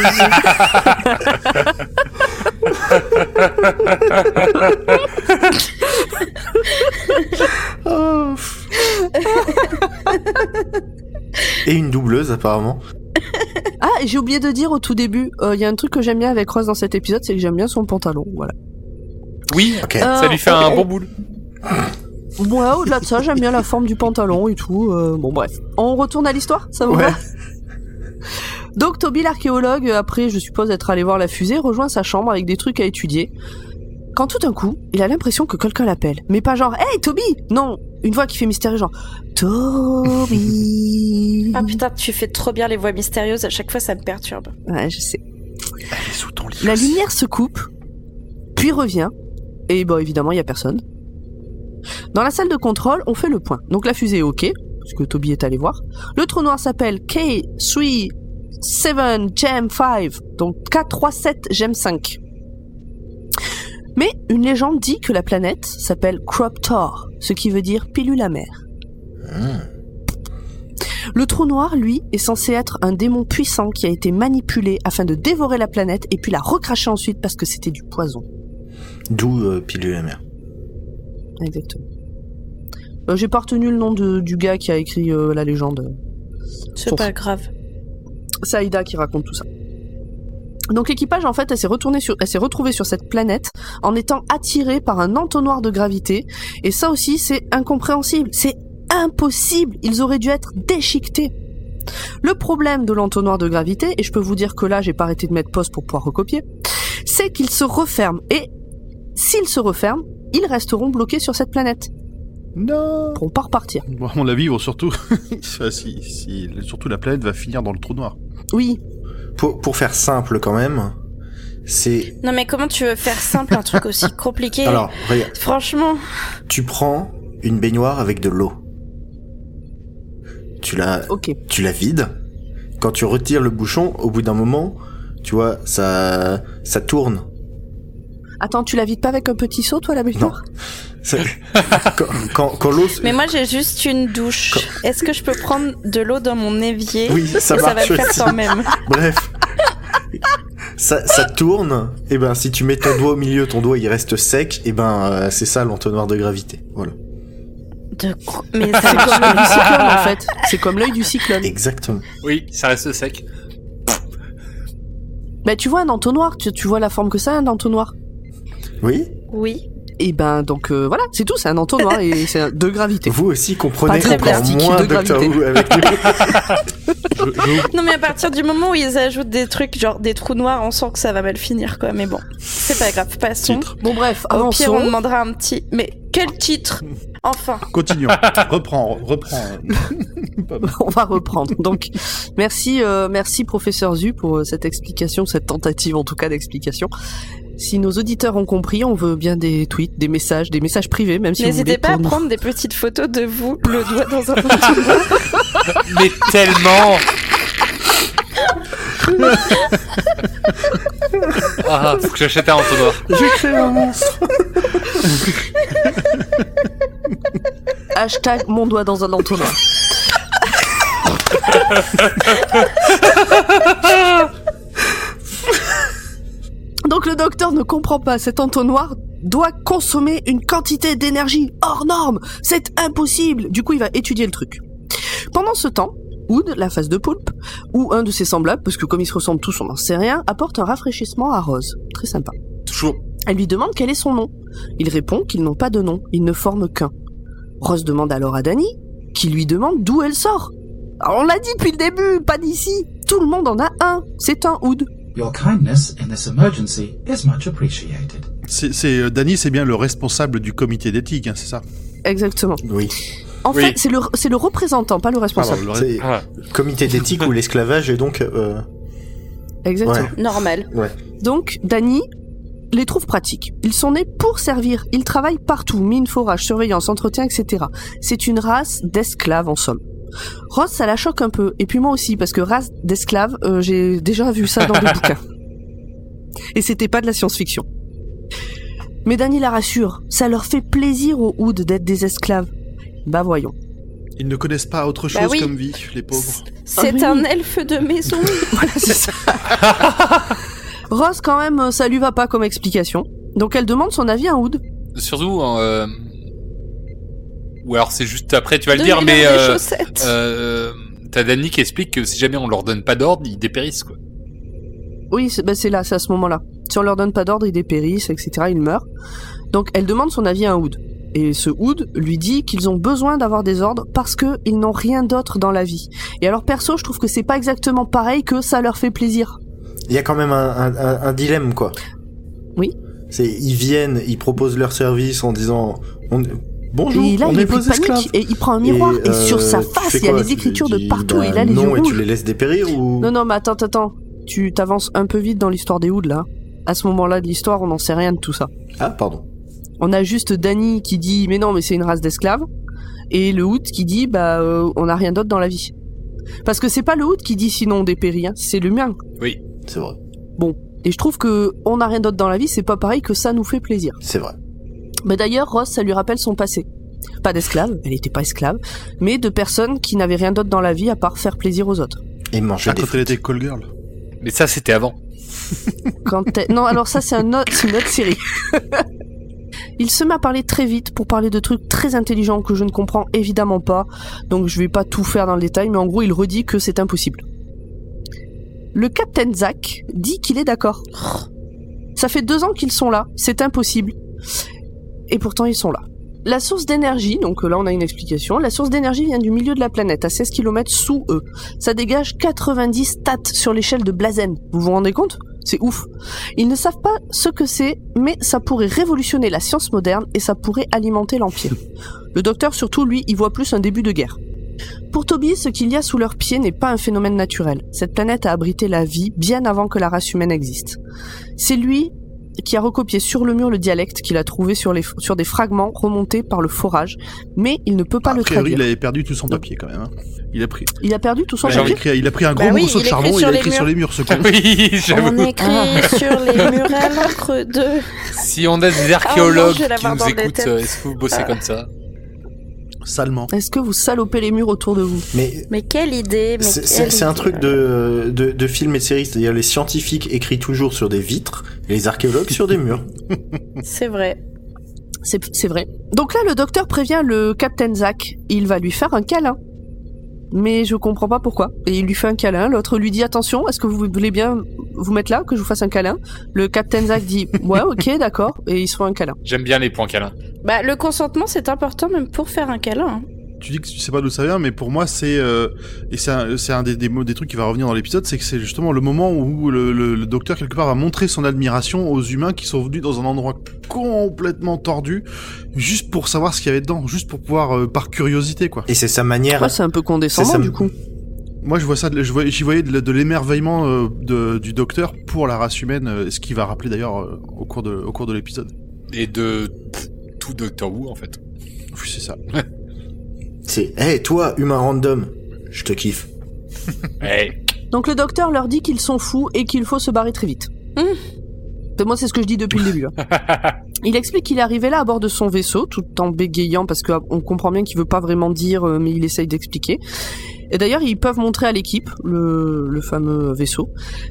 Oh. Et une doubleuse apparemment. Ah, et j'ai oublié de dire au tout début, il y a un truc que j'aime bien avec Rose dans cet épisode, c'est que j'aime bien son pantalon, voilà. Oui, Ok. ça lui fait un bon boule. Ouais, au-delà de ça, j'aime bien la forme du pantalon et tout. Bon, bref. On retourne à l'histoire, ça vous va? Donc, Toby, l'archéologue, après, je suppose, être allé voir la fusée, rejoint sa chambre avec des trucs à étudier. Quand tout d'un coup, il a l'impression que quelqu'un l'appelle. Mais pas genre, hey, Toby! Non! Une voix qui fait mystérieux, genre, Toby! Ah putain, tu fais trop bien les voix mystérieuses, à chaque fois ça me perturbe. Ouais, je sais. Elle est sous ton lit. La lumière se coupe, puis revient, et bon, évidemment, il y a personne. Dans la salle de contrôle, on fait le point. Donc la fusée est OK, parce que Toby est allé voir. Le trou noir s'appelle K37 Gem 5, donc K37 Gem 5. Mais une légende dit que la planète s'appelle Croptor, ce qui veut dire pilule amère. Le trou noir, lui, est censé être un démon puissant qui a été manipulé afin de dévorer la planète et puis la recracher ensuite parce que c'était du poison. D'où pilule amère. Exactement. J'ai pas retenu le nom du gars qui a écrit la légende. C'est pas grave. C'est Aïda qui raconte tout ça. Donc l'équipage, en fait, elle s'est retrouvée sur cette planète en étant attirée par un entonnoir de gravité. Et ça aussi, c'est incompréhensible. C'est impossible. Ils auraient dû être déchiquetés. Le problème de l'entonnoir de gravité, et je peux vous dire que là, j'ai pas arrêté de mettre pause pour pouvoir recopier, c'est qu'il se referme. Et s'il se referme, ils resteront bloqués sur cette planète. Non. Ils pourront pas repartir. Bon, à mon avis, ils vont surtout... surtout la planète va finir dans le trou noir. Oui. Pour faire simple quand même, c'est... Non mais comment tu veux faire simple un truc aussi compliqué? Alors, regarde. Franchement... Tu prends une baignoire avec de l'eau. Tu la vides. Quand tu retires le bouchon, au bout d'un moment, tu vois, ça tourne. Attends, tu la vides pas avec un petit seau, toi, la baignoire? Quand l'eau... Mais moi, j'ai juste une douche. Est-ce que je peux prendre de l'eau dans mon évier? Oui, ça et marche ça va le faire aussi. quand même. Bref. Ça tourne, et ben si tu mets ton doigt au milieu, ton doigt il reste sec, et ben c'est ça l'entonnoir de gravité. Voilà. Mais C'est comme l'œil du cyclone, en fait. C'est comme l'œil du cyclone. Exactement. Oui, ça reste sec. Bah, tu vois un entonnoir, tu vois la forme que ça, un entonnoir? Oui. Oui. Et ben, donc, voilà, c'est tout, c'est un entonnoir et c'est de gravité. Vous aussi comprenez Pas de encore plastique, moins de Doctor gravité. Who avec nous. Non mais à partir du moment où ils ajoutent des trucs genre des trous noirs, on sent que ça va mal finir quoi. Mais bon, c'est pas grave, passons. Bon bref, Au pire, on avançons. demandera un petit... Mais quel titre? Enfin. Continuons. Reprends. On va reprendre. Donc, merci professeur Zu pour cette explication, cette tentative en tout cas d'explication. Si nos auditeurs ont compris, on veut bien des tweets, des messages privés, même si vous voulez. N'hésitez pas à pour nous. prendre des petites photos de vous, le doigt dans un entonnoir. Mais tellement. Ah, faut que j'achète un entonnoir. J'ai créé un monstre. Hashtag mon doigt dans un entonnoir. Donc le docteur ne comprend pas, cet entonnoir doit consommer une quantité d'énergie hors norme. C'est impossible. Du coup, il va étudier le truc. Pendant ce temps, Ood, la face de poulpe, ou un de ses semblables, parce que comme ils se ressemblent tous, on n'en sait rien, apporte un rafraîchissement à Rose. Très sympa. Toujours. Elle lui demande quel est son nom. Il répond qu'ils n'ont pas de nom, ils ne forment qu'un. Rose demande alors à Danny, qui lui demande d'où elle sort. Alors on l'a dit depuis le début, pas d'ici. Tout le monde en a un, c'est un Ood. Your kindness in this emergency is much appreciated. Danny, c'est bien le responsable du comité d'éthique, hein, c'est ça? Exactement. Oui. En Oui. fait, c'est le représentant, pas le responsable. Pardon, C'est Ah. comité d'éthique ou l'esclavage et donc Exactement. ouais. Normal. Donc, Danny les trouve pratiques. Ils sont nés pour servir. Ils travaillent partout. Mine, forage, surveillance, entretien, etc. C'est une race d'esclaves, en somme. Rose, ça la choque un peu. Et puis moi aussi, parce que race d'esclaves, j'ai déjà vu ça dans des bouquins. Et c'était pas de la science-fiction. Mais Danny la rassure. Ça leur fait plaisir aux Ood d'être des esclaves. Bah voyons. Ils ne connaissent pas autre chose Bah oui. comme vie, les pauvres. C'est Ah oui. un elfe de maison. Voilà, c'est ça. Rose, quand même, ça lui va pas comme explication. Donc elle demande son avis à Ood. Surtout, ou alors c'est juste après, tu vas le De dire, lui mais faire des chaussettes. t'as Danny qui explique que si jamais on leur donne pas d'ordre, ils dépérissent, quoi. Oui, c'est à ce moment-là. Si on leur donne pas d'ordre, ils dépérissent, etc., ils meurent. Donc elle demande son avis à un Hood. Et ce Hood lui dit qu'ils ont besoin d'avoir des ordres parce qu'ils n'ont rien d'autre dans la vie. Et alors perso, je trouve que c'est pas exactement pareil que ça leur fait plaisir. Il y a quand même un dilemme, quoi. Oui. Ils viennent, ils proposent leur service en disant... Bonjour, et là, on il est vos esclaves. Et il prend un miroir et sur sa face, il y a les écritures de partout et il a les yeux rouges. Non, et tu les laisses dépérir ou... Non, mais attends. Tu t'avances un peu vite dans l'histoire des Hoods, là. À ce moment-là de l'histoire, on n'en sait rien de tout ça. Ah, pardon. On a juste Danny qui dit mais non, mais c'est une race d'esclaves, et le Hood qui dit on n'a rien d'autre dans la vie. Parce que c'est pas le Hood qui dit sinon on dépérit, hein, c'est le mien. Oui, c'est vrai. Bon, et je trouve que on n'a rien d'autre dans la vie, c'est pas pareil que ça nous fait plaisir. C'est vrai. Mais d'ailleurs, Ross, ça lui rappelle son passé. Pas d'esclave, elle était pas esclave, mais de personnes qui n'avaient rien d'autre dans la vie à part faire plaisir aux autres. Et manger des quand frites. elle était call girl. mais ça c'était avant. Non, alors ça c'est une autre série. Il se met à parler très vite pour parler de trucs très intelligents que je ne comprends évidemment pas, donc je vais pas tout faire dans le détail, mais en gros il redit que c'est impossible. Le Captain Zack dit qu'il est d'accord. Ça fait 2 ans qu'ils sont là, c'est impossible. Et pourtant ils sont là. La source d'énergie, donc là on a une explication, la source d'énergie vient du milieu de la planète, à 16 km sous eux. Ça dégage 90 stats sur l'échelle de Blazen. Vous vous rendez compte ? C'est ouf. Ils ne savent pas ce que c'est, mais ça pourrait révolutionner la science moderne et ça pourrait alimenter l'Empire. Le docteur, surtout, lui, y voit plus un début de guerre. Pour Toby, ce qu'il y a sous leurs pieds n'est pas un phénomène naturel. Cette planète a abrité la vie bien avant que la race humaine existe. C'est lui qui a recopié sur le mur le dialecte qu'il a trouvé sur des fragments remontés par le forage, mais il ne peut pas le traduire. Il avait perdu tout son papier quand même. Hein. Il a perdu tout son papier. Il a pris un gros morceau de charbon et il a écrit sur les murs ce con. Oui, j'avoue. On écrit sur les murs à l'encre de... Si on a des archéologues non, qui nous écoutent, est-ce que vous bossez comme ça ? Salement. Est-ce que vous salopez les murs autour de vous ? Mais quelle idée, c'est un truc de film et de série, c'est-à-dire les scientifiques écrivent toujours sur des vitres et les archéologues sur des murs. C'est vrai. C'est vrai. Donc là, le docteur prévient le Captain Zack. Il va lui faire un câlin. Mais je comprends pas pourquoi. Et il lui fait un câlin. L'autre lui dit attention, est-ce que vous voulez bien vous mettre là, que je vous fasse un câlin ? Le Captain Zack dit ouais, ok, d'accord. Et ils se font un câlin. J'aime bien les points câlins. Bah, le consentement, c'est important même pour faire un câlin. Hein. Tu dis que tu sais pas d'où ça vient, mais pour moi c'est et c'est un des trucs qui va revenir dans l'épisode, c'est que c'est justement le moment où le docteur quelque part va montrer son admiration aux humains qui sont venus dans un endroit complètement tordu, juste pour savoir ce qu'il y avait dedans, juste pour pouvoir par curiosité quoi. Et c'est sa manière. Ouais, c'est un peu condescendant du coup. Moi je vois ça, j'y voyais de l'émerveillement du docteur pour la race humaine, ce qui va rappeler d'ailleurs au cours de l'épisode. Et de tout Doctor Who en fait. Oui c'est ça. C'est hey toi humain random, je te kiffe. Hey. Donc le docteur leur dit qu'ils sont fous et qu'il faut se barrer très vite. Moi c'est ce que je dis depuis le début. Hein. Il explique qu'il est arrivé là à bord de son vaisseau tout en bégayant parce qu'on comprend bien qu'il veut pas vraiment dire mais il essaye d'expliquer. Et d'ailleurs ils peuvent montrer à l'équipe le fameux vaisseau.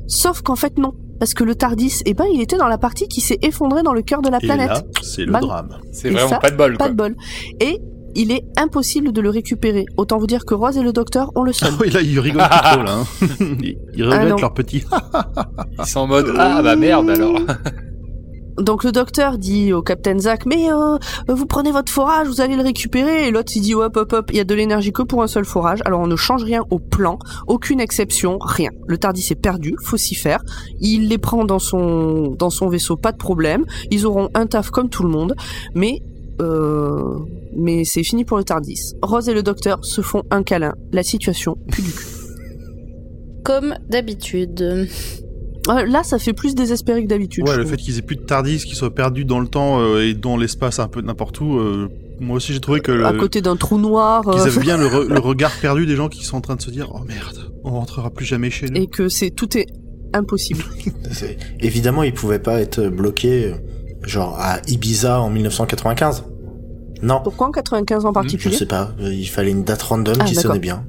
Sauf qu'en fait non. Parce que le TARDIS, il était dans la partie qui s'est effondrée dans le cœur de la planète. Et là, c'est le drame. C'est vraiment ça, pas de bol, quoi. Pas de bol. Et il est impossible de le récupérer. Autant vous dire que Rose et le docteur ont le seum. Ah oui, là, ils rigolent plus trop, là. Hein. Ils regrettent leur petit. Ils sont en mode, ah bah merde, alors. Donc le docteur dit au Captain Zack, mais vous prenez votre forage, vous allez le récupérer. Et l'autre il dit hop, il y a de l'énergie que pour un seul forage. Alors on ne change rien au plan, aucune exception, rien. Le TARDIS est perdu, faut s'y faire. Il les prend dans son vaisseau, pas de problème. Ils auront un taf comme tout le monde, mais c'est fini pour le TARDIS. Rose et le docteur se font un câlin. La situation pue du cul. Comme d'habitude. Là, ça fait plus désespéré que d'habitude. Ouais, le fait qu'ils aient plus de TARDIS, qu'ils soient perdus dans le temps et dans l'espace un peu n'importe où. Moi aussi, j'ai trouvé que à côté d'un trou noir. Qu'ils avaient bien le regard perdu des gens qui sont en train de se dire oh merde, on rentrera plus jamais chez nous. Et que tout est impossible. Évidemment, ils pouvaient pas être bloqués genre à Ibiza en 1995. Non. Pourquoi en 95 en particulier ? Je sais pas. Il fallait une date random qui sonnait bien.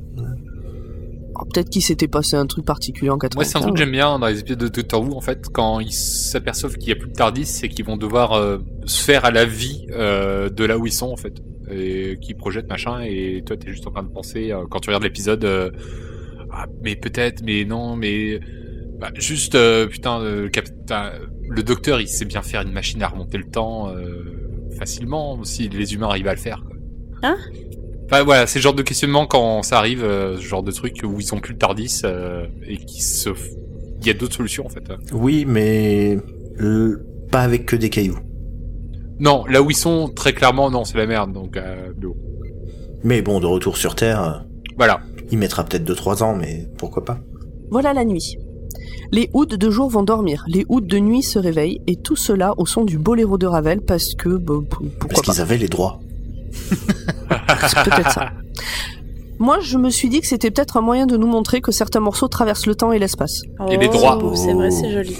Peut-être qu'il s'était passé un truc particulier en 95. Moi, c'est un truc que j'aime bien dans les épisodes de Doctor Who, en fait, quand ils s'aperçoivent qu'il n'y a plus de TARDIS, c'est qu'ils vont devoir se faire à la vie de là où ils sont, en fait. et qui projette machin, et toi t'es juste en train de penser quand tu regardes l'épisode, mais peut-être, mais non, mais juste le docteur il sait bien faire une machine à remonter le temps facilement si les humains arrivent à le faire. Quoi. Hein? Enfin voilà, c'est le genre de questionnement quand ça arrive, ce genre de truc où ils ont plus le TARDIS et il y a d'autres solutions en fait. Oui, mais pas avec que des cailloux. Non, là où ils sont, très clairement, non, c'est la merde, donc bon. Mais bon, de retour sur Terre, Voilà. il mettra peut-être 2-3 ans, mais pourquoi pas. Voilà la nuit. Les Ouds de jour vont dormir, les Ouds de nuit se réveillent, et tout cela au son du boléro de Ravel, parce que, pourquoi Parce qu'ils avaient les droits. C'est peut-être ça. Moi, je me suis dit que c'était peut-être un moyen de nous montrer que certains morceaux traversent le temps et l'espace. Et les droits. C'est vrai, c'est joli.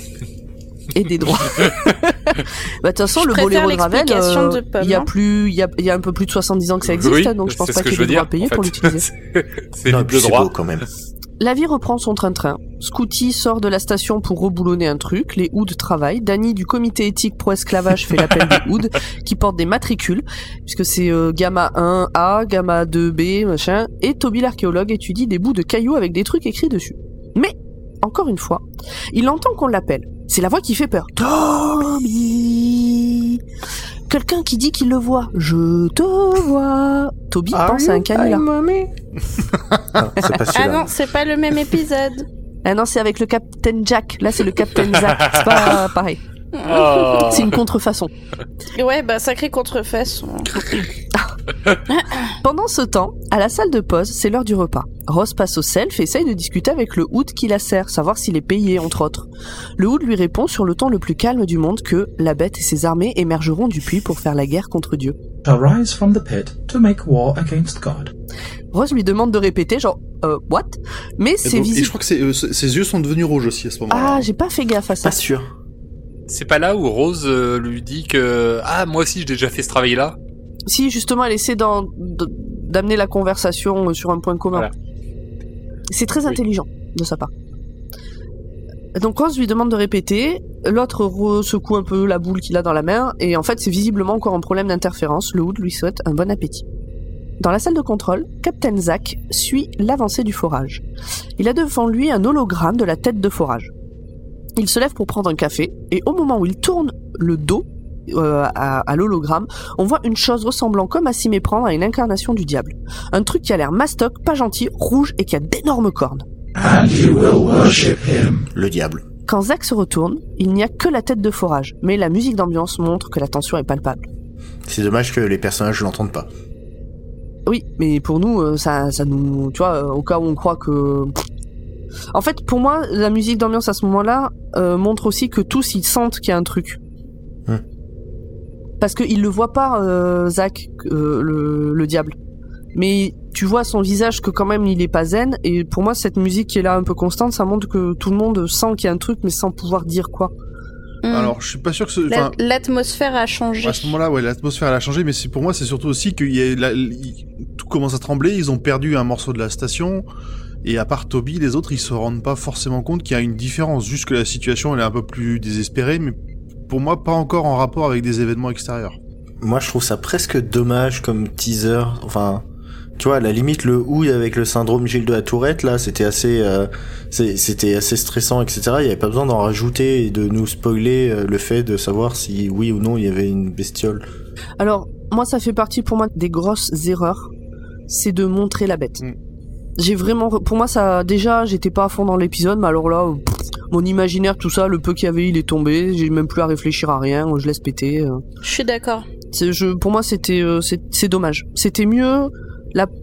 Et des droits. De toute façon, le boléro de Ravel, il y a un peu plus de 70 ans que ça existe, donc je pense pas qu'il y ait des droits à payer pour l'utiliser. C'est non, le c'est droit beau quand même. La vie reprend son train-train. Scooty sort de la station pour reboulonner un truc. Les Ouds travaillent. Danny du comité éthique pro-esclavage fait l'appel des Ouds qui portent des matricules, puisque c'est Gamma 1A, Gamma 2B, machin. Et Toby l'archéologue étudie des bouts de cailloux avec des trucs écrits dessus. Mais, encore une fois, il entend qu'on l'appelle. C'est la voix qui fait peur. Toby! Quelqu'un qui dit qu'il le voit. Je te vois. Toby pense à un canular. C'est pas celui-là. Ah non, c'est pas le même épisode. Ah non, c'est avec le Captain Jack. Là, c'est le Captain Zack. C'est pas pareil. Oh. C'est une contrefaçon. Ouais, sacrée contrefaçon. Pendant ce temps, à la salle de pause, c'est l'heure du repas. Ross passe au self et essaye de discuter avec le Oud qui la sert, savoir s'il est payé, entre autres. Le Oud lui répond sur le ton le plus calme du monde que la bête et ses armées émergeront du puits pour faire la guerre contre Dieu. Shall rise from the pit to make war against God. Ross lui demande de répéter, genre, what? Mais c'est visible. Et je crois que ses yeux sont devenus rouges aussi à ce moment-là. Ah, j'ai pas fait gaffe à ça. Pas sûr. C'est pas là où Rose lui dit que moi aussi j'ai déjà fait ce travail-là. Si, justement, elle essaie d'amener la conversation sur un point commun. Voilà. C'est très intelligent de sa part. Donc Rose lui demande de répéter, l'autre secoue un peu la boule qu'il a dans la main, et en fait c'est visiblement encore un problème d'interférence. Le Oud lui souhaite un bon appétit. Dans la salle de contrôle, Captain Zack suit l'avancée du forage. Il a devant lui un hologramme de la tête de forage. Il se lève pour prendre un café, et au moment où il tourne le dos à l'hologramme, on voit une chose ressemblant comme à s'y méprendre à une incarnation du diable. Un truc qui a l'air mastoc, pas gentil, rouge et qui a d'énormes cornes. And you will worship him. Le diable. Quand Zack se retourne, il n'y a que la tête de forage, mais la musique d'ambiance montre que la tension est palpable. C'est dommage que les personnages l'entendent pas. Oui, mais pour nous, ça nous... Tu vois, au cas où on croit que... En fait, pour moi, la musique d'ambiance à ce moment-là montre aussi que tous, ils sentent qu'il y a un truc. Parce qu'il le voit pas, Zack, le diable. Mais tu vois son visage que quand même il est pas zen, et pour moi cette musique qui est là un peu constante, ça montre que tout le monde sent qu'il y a un truc mais sans pouvoir dire quoi. Alors je suis pas sûr que l'atmosphère a changé. À ce moment-là, ouais, l'atmosphère elle a changé, mais pour moi c'est surtout aussi que tout commence à trembler, ils ont perdu un morceau de la station, et à part Toby, les autres ils se rendent pas forcément compte qu'il y a une différence, juste que la situation elle est un peu plus désespérée, mais pour moi pas encore en rapport avec des événements extérieurs. Moi je trouve ça presque dommage comme teaser, enfin... Tu vois, à la limite, le Oud avec le syndrome Gilles de la Tourette, là, c'était assez stressant, etc. Il y avait pas besoin d'en rajouter et de nous spoiler le fait de savoir si, oui ou non, il y avait une bestiole. Alors, moi, ça fait partie, pour moi, des grosses erreurs. C'est de montrer la bête. J'ai vraiment... Pour moi, ça... Déjà, j'étais pas à fond dans l'épisode, mais alors là... Mon imaginaire, tout ça, le peu qu'il y avait, il est tombé. J'ai même plus à réfléchir à rien. Je laisse péter. Je suis d'accord. Pour moi, c'est dommage. C'était mieux...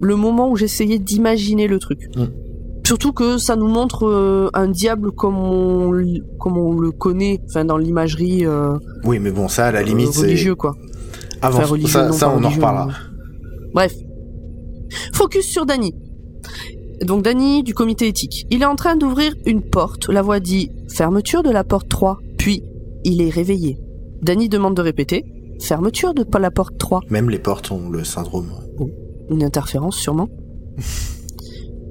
le moment où j'essayais d'imaginer le truc. Surtout que ça nous montre un diable comme on le connaît, enfin dans l'imagerie. Oui, mais bon, ça à la limite religieux, quoi. Avant, enfin, religieux, ça on en reparlera. Bref, focus sur Danny. Donc Danny du comité éthique. Il est en train d'ouvrir une porte. La voix dit fermeture de la porte 3. Puis il est réveillé. Danny demande de répéter fermeture de la porte 3. Même les portes ont le syndrome. Une interférence, sûrement.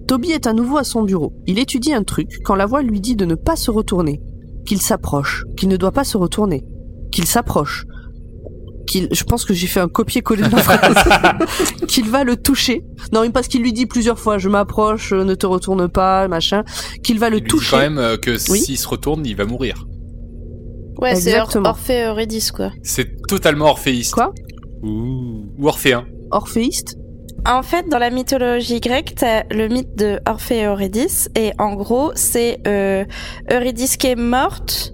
Toby est à nouveau à son bureau. Il étudie un truc quand la voix lui dit de ne pas se retourner. Qu'il s'approche. Qu'il ne doit pas se retourner. Qu'il s'approche. je pense que j'ai fait un copier-coller de la phrase, qu'il va le toucher. Non, mais parce qu'il lui dit plusieurs fois, je m'approche, ne te retourne pas, machin, qu'il va le toucher. Il dit quand même que s'il se retourne, il va mourir. Ouais, exactement. C'est Orphée Eurydice, quoi. C'est totalement orphéiste. Quoi ? Ou orphéen. Orphéiste ? En fait, dans la mythologie grecque, t'as le mythe de Orphée et Eurydice, et en gros, c'est Eurydice qui est morte.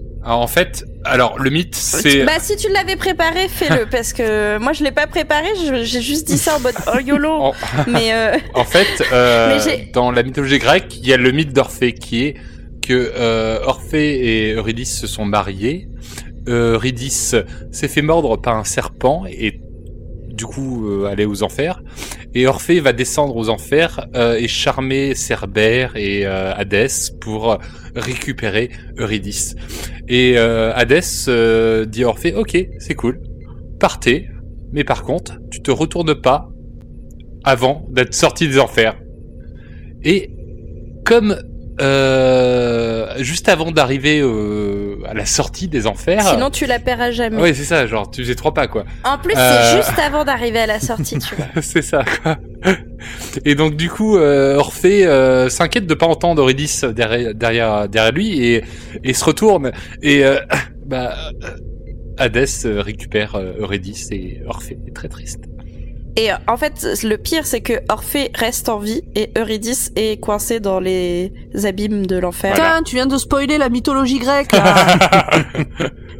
Alors le mythe, c'est... Bah, si tu l'avais préparé, fais-le, parce que moi, je l'ai pas préparé, j'ai juste dit ça en mode oh YOLO. Mais En fait, dans la mythologie grecque, il y a le mythe d'Orphée qui est que Orphée et Eurydice se sont mariés. Eurydice s'est fait mordre par un serpent et du coup aller aux enfers. Et Orphée va descendre aux enfers et charmer Cerbère et Hadès pour récupérer Eurydice. Et Hadès dit à Orphée, ok, c'est cool, partez, mais par contre, tu te retournes pas avant d'être sorti des enfers. Et comme juste avant d'arriver à la sortie des enfers... Sinon tu la paieras jamais. Ouais, c'est ça, genre tu faisais 3 pas, quoi. En plus, c'est juste avant d'arriver à la sortie, tu vois. C'est ça, quoi. Et donc du coup, Orphée s'inquiète de pas entendre Eurydice derrière lui et se retourne. Et Hadès récupère Eurydice et Orphée est très triste. Et en fait, le pire, c'est que Orphée reste en vie et Eurydice est coincée dans les abîmes de l'enfer. Putain, tu viens de spoiler la mythologie grecque, là.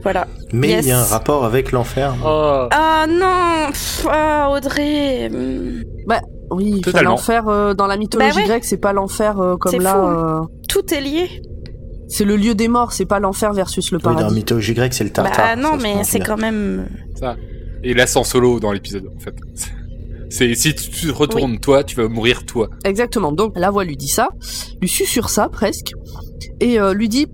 Voilà. Mais il y a un rapport avec l'enfer. Ah non, Audrey. Bah oui, l'enfer dans la mythologie grecque, c'est pas l'enfer comme c'est là. Tout est lié. C'est le lieu des morts, c'est pas l'enfer versus le paradis. Dans la mythologie grecque, c'est le tartare. Bah non, mais c'est quand même... Ça. Et là, c'est en solo dans l'épisode, en fait. C'est si tu te retournes toi, tu vas mourir toi. Exactement. Donc la voix lui dit ça, lui susurre ça presque, et lui dit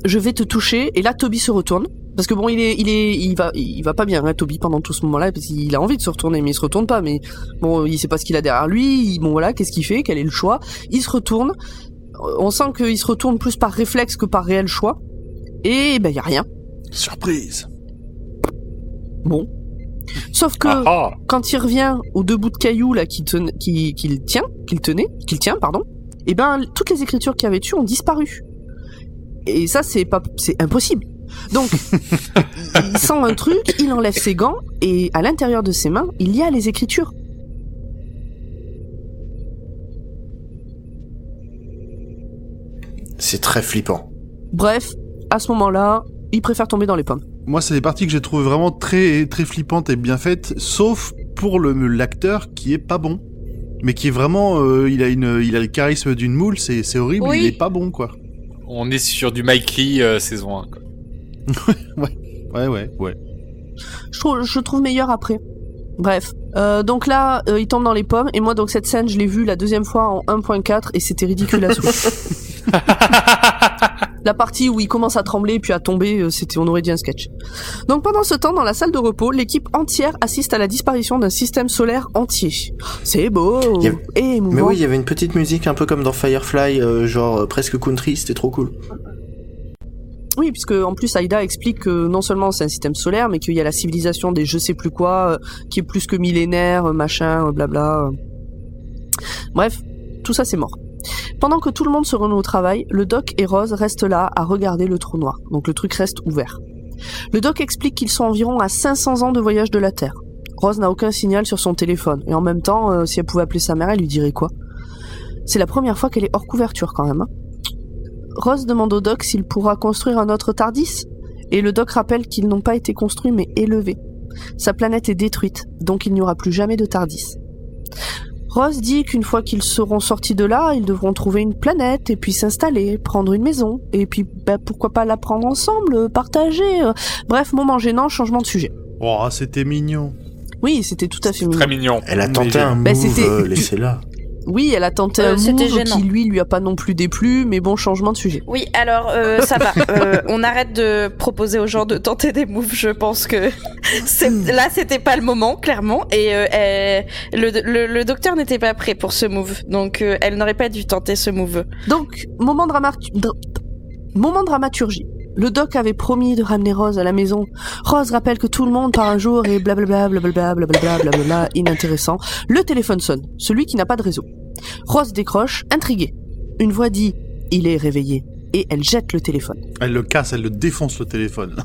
je vais te toucher. Et là Toby se retourne parce que bon il va pas bien, hein, Toby, pendant tout ce moment-là, parce qu'il a envie de se retourner mais il se retourne pas. Mais bon, il sait pas ce qu'il a derrière lui. Bon voilà, qu'est-ce qu'il fait, quel est le choix? Il se retourne. On sent qu'il se retourne plus par réflexe que par réel choix. Et ben y a rien. Surprise. Bon. Sauf que quand il revient aux 2 bouts de cailloux là qu'il tient, et ben toutes les écritures qu'il y avait dessus ont disparu. Et ça c'est impossible. Donc il sent un truc, il enlève ses gants et à l'intérieur de ses mains, il y a les écritures. C'est très flippant. Bref, à ce moment-là, il préfère tomber dans les pommes. Moi, c'est des parties que j'ai trouvées vraiment très, très flippantes et bien faites, sauf pour l'acteur qui est pas bon. Mais qui est vraiment, il a le charisme d'une moule, c'est horrible, oui. Il est pas bon, quoi. On est sur du Mike Lee saison 1, quoi. Ouais. Je trouve meilleur après. Bref. Donc là, il tombe dans les pommes, et moi, donc cette scène, je l'ai vue la 2e fois en 1.4, et c'était ridicule à souffler. La partie où il commence à trembler puis à tomber, on aurait dit un sketch. Donc pendant ce temps, dans la salle de repos, l'équipe entière assiste à la disparition d'un système solaire entier. C'est beau et émouvant. Mais oui, il y avait une petite musique un peu comme dans Firefly, genre presque country, c'était trop cool. Oui, puisque en plus Aïda explique que non seulement c'est un système solaire, mais qu'il y a la civilisation des je sais plus quoi, qui est plus que millénaire, machin, blabla. Bref, tout ça c'est mort. Pendant que tout le monde se remet au travail, le Doc et Rose restent là à regarder le trou noir. Donc le truc reste ouvert. Le Doc explique qu'ils sont environ à 500 ans de voyage de la Terre. Rose n'a aucun signal sur son téléphone. Et en même temps, si elle pouvait appeler sa mère, elle lui dirait quoi? C'est la première fois qu'elle est hors couverture quand même. Hein. Rose demande au Doc s'il pourra construire un autre TARDIS. Et le Doc rappelle qu'ils n'ont pas été construits mais élevés. Sa planète est détruite, donc il n'y aura plus jamais de TARDIS. Rose dit qu'une fois qu'ils seront sortis de là, ils devront trouver une planète et puis s'installer, prendre une maison, et puis pourquoi pas la prendre ensemble, partager. Bref, moment gênant, changement de sujet. Oh, c'était mignon. Oui, c'était tout à fait mignon. Très mignon. Elle a tenté un move, laissez-la. Oui, elle a tenté un move qui lui a pas non plus déplu, mais bon, changement de sujet. Oui, alors ça va. On arrête de proposer aux gens de tenter des moves. Je pense que là, c'était pas le moment, clairement. Et le docteur n'était pas prêt pour ce move, donc elle n'aurait pas dû tenter ce move. Donc, moment dramaturgie. Le doc avait promis de ramener Rose à la maison. Rose rappelle que tout le monde part un jour et blablabla, blablabla, blablabla, blablabla, inintéressant. Le téléphone sonne, celui qui n'a pas de réseau. Rose décroche, intriguée. Une voix dit « Il est réveillé ». Et elle jette le téléphone. Elle le casse, elle le défonce le téléphone.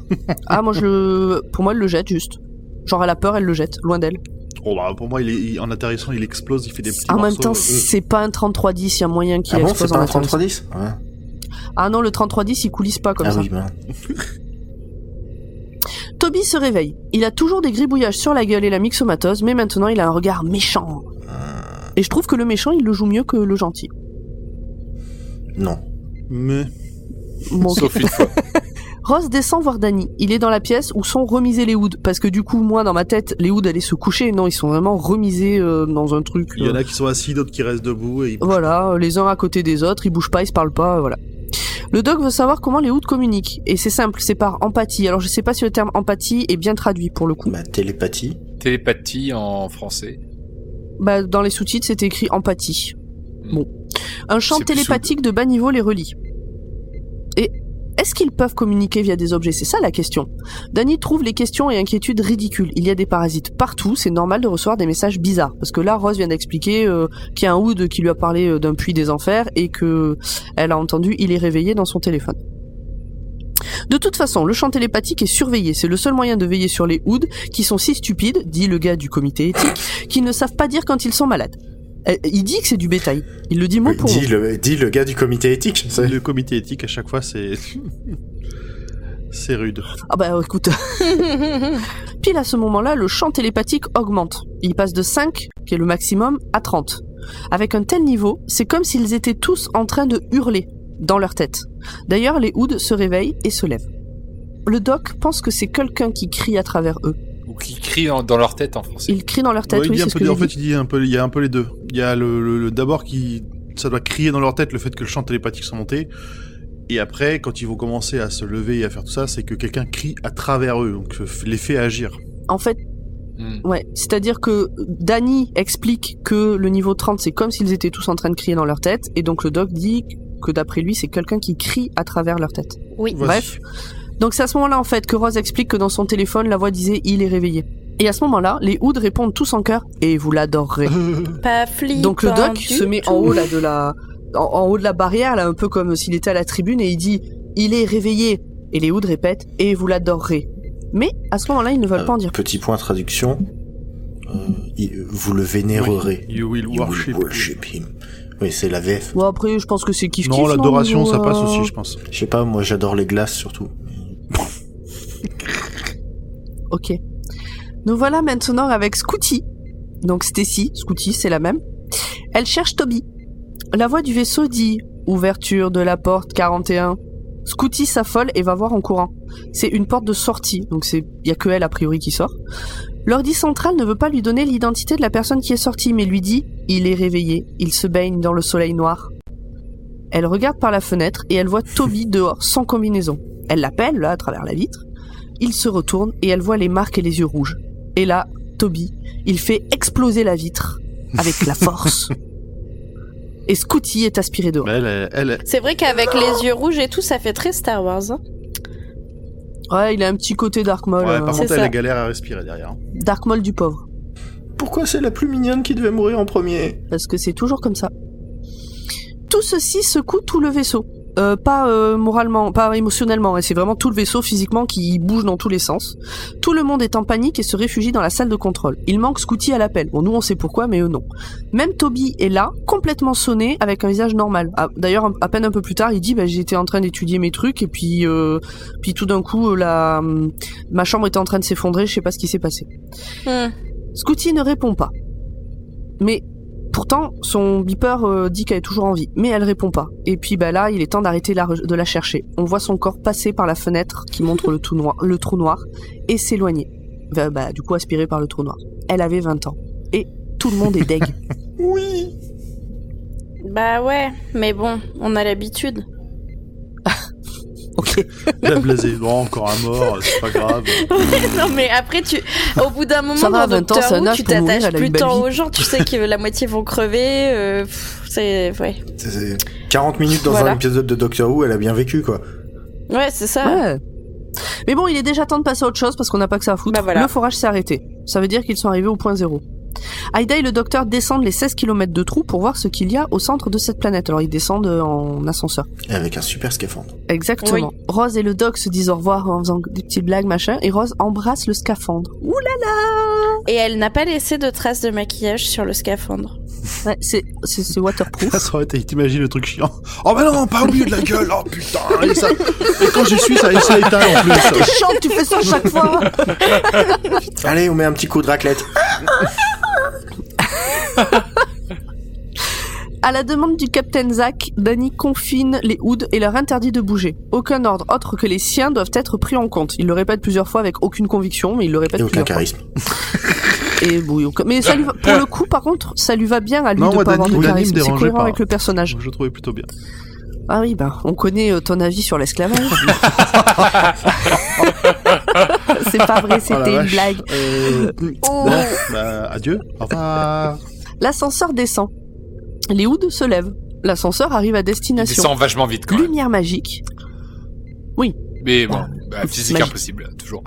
Ah, pour moi, elle le jette juste. Genre, elle a peur, elle le jette, loin d'elle. Oh bah, pour moi, en atterrissant, il explose, il fait des petits morceaux. En même temps, c'est pas un 3310, il y a moyen qu'il explose en atterrissant. Ah bon, c'est pas un 3310 ? Ouais. Ah non, le 3310, il coulisse pas comme ça. Ah oui, ben... Toby se réveille. Il a toujours des gribouillages sur la gueule et la myxomatose, mais maintenant il a un regard méchant. Et je trouve que le méchant, il le joue mieux que le gentil. Non. Mais... Bon, sauf une fois. Ross descend voir Danny. Il est dans la pièce où sont remisés les hoods. Parce que du coup, moi, dans ma tête, les hoods allaient se coucher. Non, ils sont vraiment remisés dans un truc. Il y en a qui sont assis, d'autres qui restent debout. Et voilà, les uns à côté des autres, ils bougent pas, ils se parlent pas, voilà. Le doc veut savoir comment les hoods communiquent. Et c'est simple, c'est par empathie. Alors je sais pas si le terme empathie est bien traduit pour le coup. Bah, télépathie. Télépathie en français. Bah, dans les sous-titres, c'est écrit empathie. Bon. Un champ télépathique de bas niveau les relie. Et est-ce qu'ils peuvent communiquer via des objets ? C'est ça la question. Danny trouve les questions et inquiétudes ridicules. Il y a des parasites partout, c'est normal de recevoir des messages bizarres. Parce que là, Rose vient d'expliquer qu'il y a un hood qui lui a parlé d'un puits des enfers et que elle a entendu il est réveillé dans son téléphone. De toute façon, le champ télépathique est surveillé. C'est le seul moyen de veiller sur les hoods qui sont si stupides, dit le gars du comité éthique, qu'ils ne savent pas dire quand ils sont malades. Il dit que c'est du bétail. Il le dit mot pour mot. Dit le gars du comité éthique. C'est... Le comité éthique, à chaque fois, c'est... c'est rude. Ah bah écoute. Pile à ce moment-là, le champ télépathique augmente. Il passe de 5, qui est le maximum, à 30. Avec un tel niveau, c'est comme s'ils étaient tous en train de hurler dans leur tête. D'ailleurs, les hoods se réveillent et se lèvent. Le doc pense que c'est quelqu'un qui crie à travers eux. Ou qui crient dans leur tête en français. Ils crient dans leur tête, ouais, oui, c'est ce que j'ai dit. En fait, il y a un peu les deux. Il y a le d'abord qui... Ça doit crier dans leur tête le fait que le champ télépathique soit monté. Et après, quand ils vont commencer à se lever et à faire tout ça, c'est que quelqu'un crie à travers eux. Donc, les fait agir. En fait, ouais. C'est-à-dire que Danny explique que le niveau 30, c'est comme s'ils étaient tous en train de crier dans leur tête. Et donc, le doc dit que d'après lui, c'est quelqu'un qui crie à travers leur tête. Oui. Bref. Donc c'est à ce moment-là en fait que Rose explique que dans son téléphone la voix disait « il est réveillé ». Et à ce moment-là, les hoods répondent tous en chœur « et vous l'adorerez ». Pas flippant. Donc le doc se met en haut là en haut de la barrière là, un peu comme s'il était à la tribune et il dit « il est réveillé ». Et les hoods répètent « et vous l'adorerez ». Mais à ce moment-là, ils ne veulent pas en dire. Petit point traduction. Vous le vénérerez. Oui. You will worship him. Oui, c'est la VF. Bon après, je pense que c'est kiff-kiff. Non, l'adoration, ça passe aussi, je pense. Je sais pas, moi j'adore les glaces surtout. Ok. Nous voilà maintenant avec Scooty. Donc Stacy, Scooty, c'est la même. Elle cherche Toby. La voix du vaisseau dit « Ouverture de la porte 41 ». Scooty s'affole et va voir en courant. C'est une porte de sortie, donc il y a que elle a priori qui sort. L'ordi central ne veut pas lui donner l'identité de la personne qui est sortie, mais lui dit « Il est réveillé, il se baigne dans le soleil noir ». Elle regarde par la fenêtre et elle voit Toby dehors, sans combinaison. Elle l'appelle, là, à travers la vitre. Il se retourne et elle voit les marques et les yeux rouges. Et là, Toby, il fait exploser la vitre avec la force. Et Scooty est aspiré dehors. C'est vrai qu'avec les yeux rouges et tout, ça fait très Star Wars. Hein. Ouais, il a un petit côté Dark Maul. Ouais, par contre, elle a galère à respirer derrière. Dark Maul du pauvre. Pourquoi c'est la plus mignonne qui devait mourir en premier ? Parce que c'est toujours comme ça. Tout ceci secoue tout le vaisseau. Pas moralement, pas émotionnellement, c'est vraiment tout le vaisseau physiquement qui bouge dans tous les sens. Tout le monde est en panique et se réfugie dans la salle de contrôle. Il manque Scooty à l'appel. Bon, nous on sait pourquoi, mais eux non. Même Toby est là, complètement sonné, avec un visage normal. D'ailleurs, à peine un peu plus tard, il dit j'étais en train d'étudier mes trucs et puis tout d'un coup ma chambre était en train de s'effondrer, je sais pas ce qui s'est passé. Scooty ne répond pas. Mais pourtant, son beeper dit qu'elle est toujours en vie, mais elle répond pas. Et puis là, il est temps d'arrêter de la chercher. On voit son corps passer par la fenêtre qui montre le trou noir et s'éloigner. Du coup, aspiré par le trou noir. Elle avait 20 ans. Et tout le monde est deg. Oui. Bah ouais, mais bon, on a l'habitude. Ok. La blasée, bon, encore un mort, c'est pas grave. Non mais après au bout d'un moment dans Doctor Who, tu t'attaches plus tant aux gens, tu sais que la moitié vont crever, c'est 40 minutes dans un épisode de Doctor Who, elle a bien vécu quoi. Ouais, c'est ça. Ouais. Mais bon, il est déjà temps de passer à autre chose parce qu'on n'a pas que ça à foutre. Bah voilà. Le forage s'est arrêté. Ça veut dire qu'ils sont arrivés au point zéro. Aïda et le docteur descendent les 16 km de trou pour voir ce qu'il y a au centre de cette planète. Alors ils descendent en ascenseur. Et avec un super scaphandre. Exactement. Oui. Rose et le doc se disent au revoir en faisant des petites blagues, machin, et Rose embrasse le scaphandre. Ouh là là! Et elle n'a pas laissé de traces de maquillage sur le scaphandre. Ouais, c'est waterproof. Ça aurait été, t'imagines le truc chiant. Oh bah non, pas au milieu de la gueule, oh putain. Et quand j'y suis, ça éteint en plus. T'es chiant, tu fais ça chaque fois! Allez, on met un petit coup de raclette. À la demande du Captain Zack, Danny confine les Hoods et leur interdit de bouger. Aucun ordre autre que les siens doivent être pris en compte. Il le répète plusieurs fois avec aucune conviction, mais il le répète Et aucun plusieurs fois. charisme. Et oui, mais ça lui va, pour le coup, par contre, ça lui va bien à lui de pas avoir de charisme. C'est cohérent avec le personnage. Je le trouvais plutôt bien. Ah oui, bah, on connaît ton avis sur l'esclavage. C'est pas vrai, c'était une blague. Bon, bah, adieu. Au revoir. L'ascenseur descend. Les Hoods se lèvent. L'ascenseur arrive à Il destination. descend vachement vite quand même. Lumière magique. Oui. Mais bon, physique magique. impossible, toujours.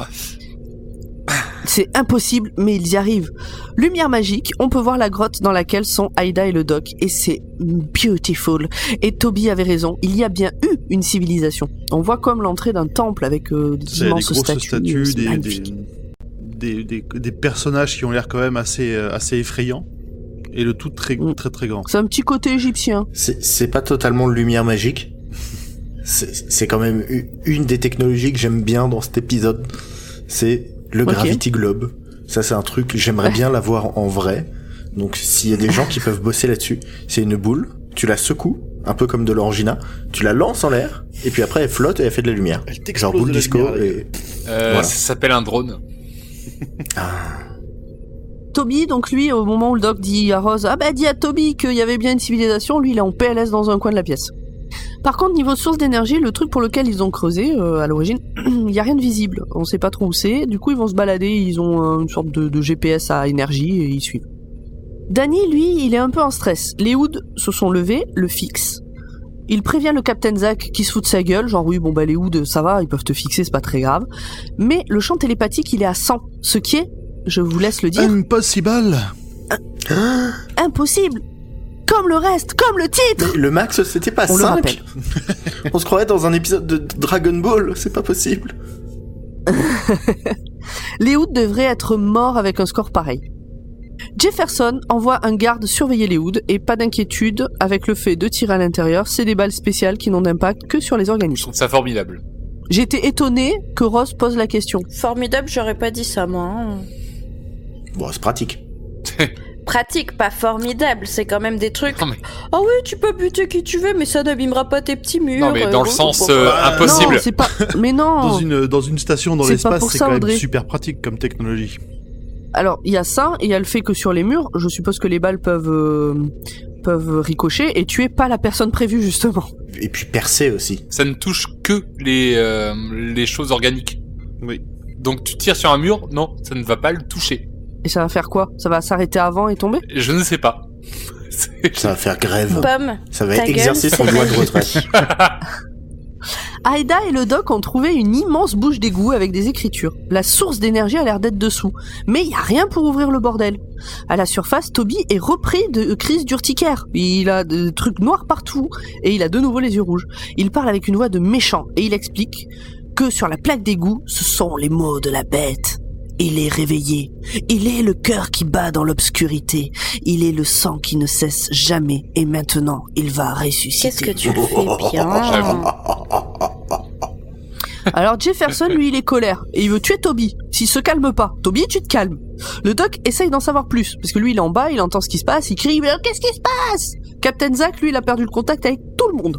C'est impossible, mais ils y arrivent. Lumière magique, on peut voir la grotte dans laquelle sont Aïda et le doc, et c'est beautiful. Et Toby avait raison, il y a bien eu une civilisation. On voit comme l'entrée d'un temple avec d'immenses statues. C'est magnifique. Des personnages qui ont l'air quand même assez effrayants. Et le tout très grand. C'est un petit côté égyptien. C'est pas totalement lumière magique. C'est quand même une des technologies que j'aime bien dans cet épisode. C'est le Gravity Globe. Ça, c'est un truc que j'aimerais bien l'avoir en vrai. Donc, s'il y a des gens qui peuvent bosser là-dessus, c'est une boule, tu la secoues, un peu comme de l'orangina, tu la lances en l'air, et puis après, elle flotte et elle fait de la lumière. Genre boule disco. Voilà. Ça s'appelle un drone. Toby, donc lui, au moment où le doc dit à Rose, dis à Toby qu'il y avait bien une civilisation, lui, il est en PLS dans un coin de la pièce. Par contre, niveau source d'énergie, le truc pour lequel ils ont creusé, à l'origine, il y a rien de visible. On sait pas trop où c'est. Du coup, ils vont se balader, ils ont une sorte de GPS à énergie et ils suivent. Danny, lui, il est un peu en stress. Les Hoods se sont levés, le fixent. Il prévient le Captain Zack qui se fout de sa gueule, genre oui, les Hoods, ça va, ils peuvent te fixer, c'est pas très grave. Mais le champ télépathique, il est à 100, ce qui est, je vous laisse le dire... Impossible. Impossible. Comme le reste, comme le titre. Mais le max, c'était pas 5. On le rappelle. On se croirait dans un épisode de Dragon Ball, c'est pas possible. Les Hoods devraient être morts avec un score pareil. Jefferson envoie un garde surveiller les Hoods et pas d'inquiétude avec le fait de tirer à l'intérieur, c'est des balles spéciales qui n'ont d'impact que sur les Je organismes. trouve ça formidable. J'étais étonné que Rose pose la question. Formidable, j'aurais pas dit ça, moi. Hein. Bon, c'est pratique. Pratique, pas formidable, c'est quand même des trucs... Non, mais... Ah oui, tu peux buter qui tu veux, mais ça n'abîmera pas tes petits murs. Non, mais dans le sens Non, impossible. c'est pas... Mais non. Dans une station dans C'est pas l'espace, pour c'est ça, quand Audrey. même super pratique comme technologie. Alors, il y a ça, et il y a le fait que sur les murs, je suppose que les balles peuvent ricocher et tuer pas la personne prévue, justement. Et puis percer aussi. Ça ne touche que les choses organiques. Oui. Donc tu tires sur un mur, non, ça ne va pas le toucher. Et ça va faire quoi? Ça va s'arrêter avant et tomber? Je ne sais pas. Ça va faire grève. Pomme, Ça va ta exercer gueule, son c'est droit de magique. retraite. Aïda et le doc ont trouvé une immense bouche d'égout avec des écritures. La source d'énergie a l'air d'être dessous. Mais il y a rien pour ouvrir le bordel. À la surface, Toby est repris de crise d'urticaire. Il a des trucs noirs partout et il a de nouveau les yeux rouges. Il parle avec une voix de méchant et il explique que sur la plaque d'égout, ce sont les mots de la bête. Il est réveillé. Il est le cœur qui bat dans l'obscurité. Il est le sang qui ne cesse jamais. Et maintenant, il va ressusciter. Qu'est-ce que tu le fais bien. Alors Jefferson, lui, il est colère. Et il veut tuer Toby. S'il se calme pas. Toby, tu te calmes. Le doc essaye d'en savoir plus. Parce que lui, il est en bas, il entend ce qui se passe, il crie, mais qu'est-ce qui se passe? Captain Zack, lui, il a perdu le contact avec tout le monde.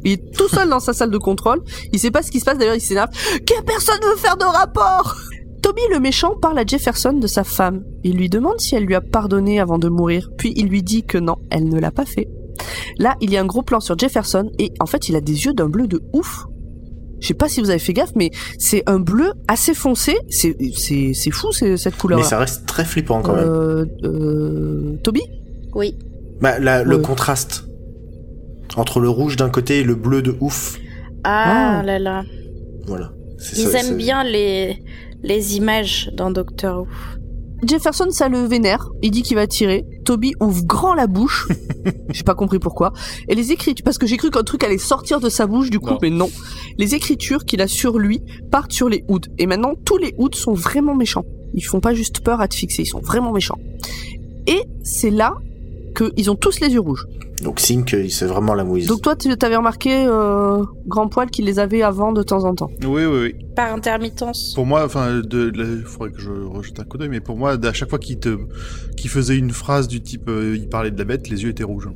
Il est tout seul dans sa salle de contrôle. Il sait pas ce qui se passe, d'ailleurs, il s'énerve. Que personne veut faire de rapport! Toby le méchant parle à Jefferson de sa femme. Il lui demande si elle lui a pardonné avant de mourir, puis il lui dit que non, elle ne l'a pas fait. Là, il y a un gros plan sur Jefferson et en fait, il a des yeux d'un bleu de ouf. Je sais pas si vous avez fait gaffe, mais c'est un bleu assez foncé. C'est fou, cette couleur. Mais ça reste très flippant quand même. Toby? Oui. Le contraste entre le rouge d'un côté et le bleu de ouf. Ah là là. Voilà. Ils aiment bien les images dans Doctor Who. Jefferson, ça le vénère. Il dit qu'il va tirer. Toby ouvre grand la bouche. J'ai pas compris pourquoi. Et les écritures, parce que j'ai cru qu'un truc allait sortir de sa bouche, du coup, mais non. Les écritures qu'il a sur lui partent sur les Hoods. Et maintenant, tous les Hoods sont vraiment méchants. Ils font pas juste peur à te fixer, ils sont vraiment méchants. Et c'est là qu'ils ont tous les yeux rouges. Donc signe que c'est vraiment la mouise. Donc toi, tu t'avais remarqué, Grand Poil, qu'il les avait avant de temps en temps. Oui. Par intermittence. Pour moi, enfin, il faudrait que je rejette un coup d'œil, mais pour moi, à chaque fois qu'il faisait une phrase du type il parlait de la bête, les yeux étaient rouges.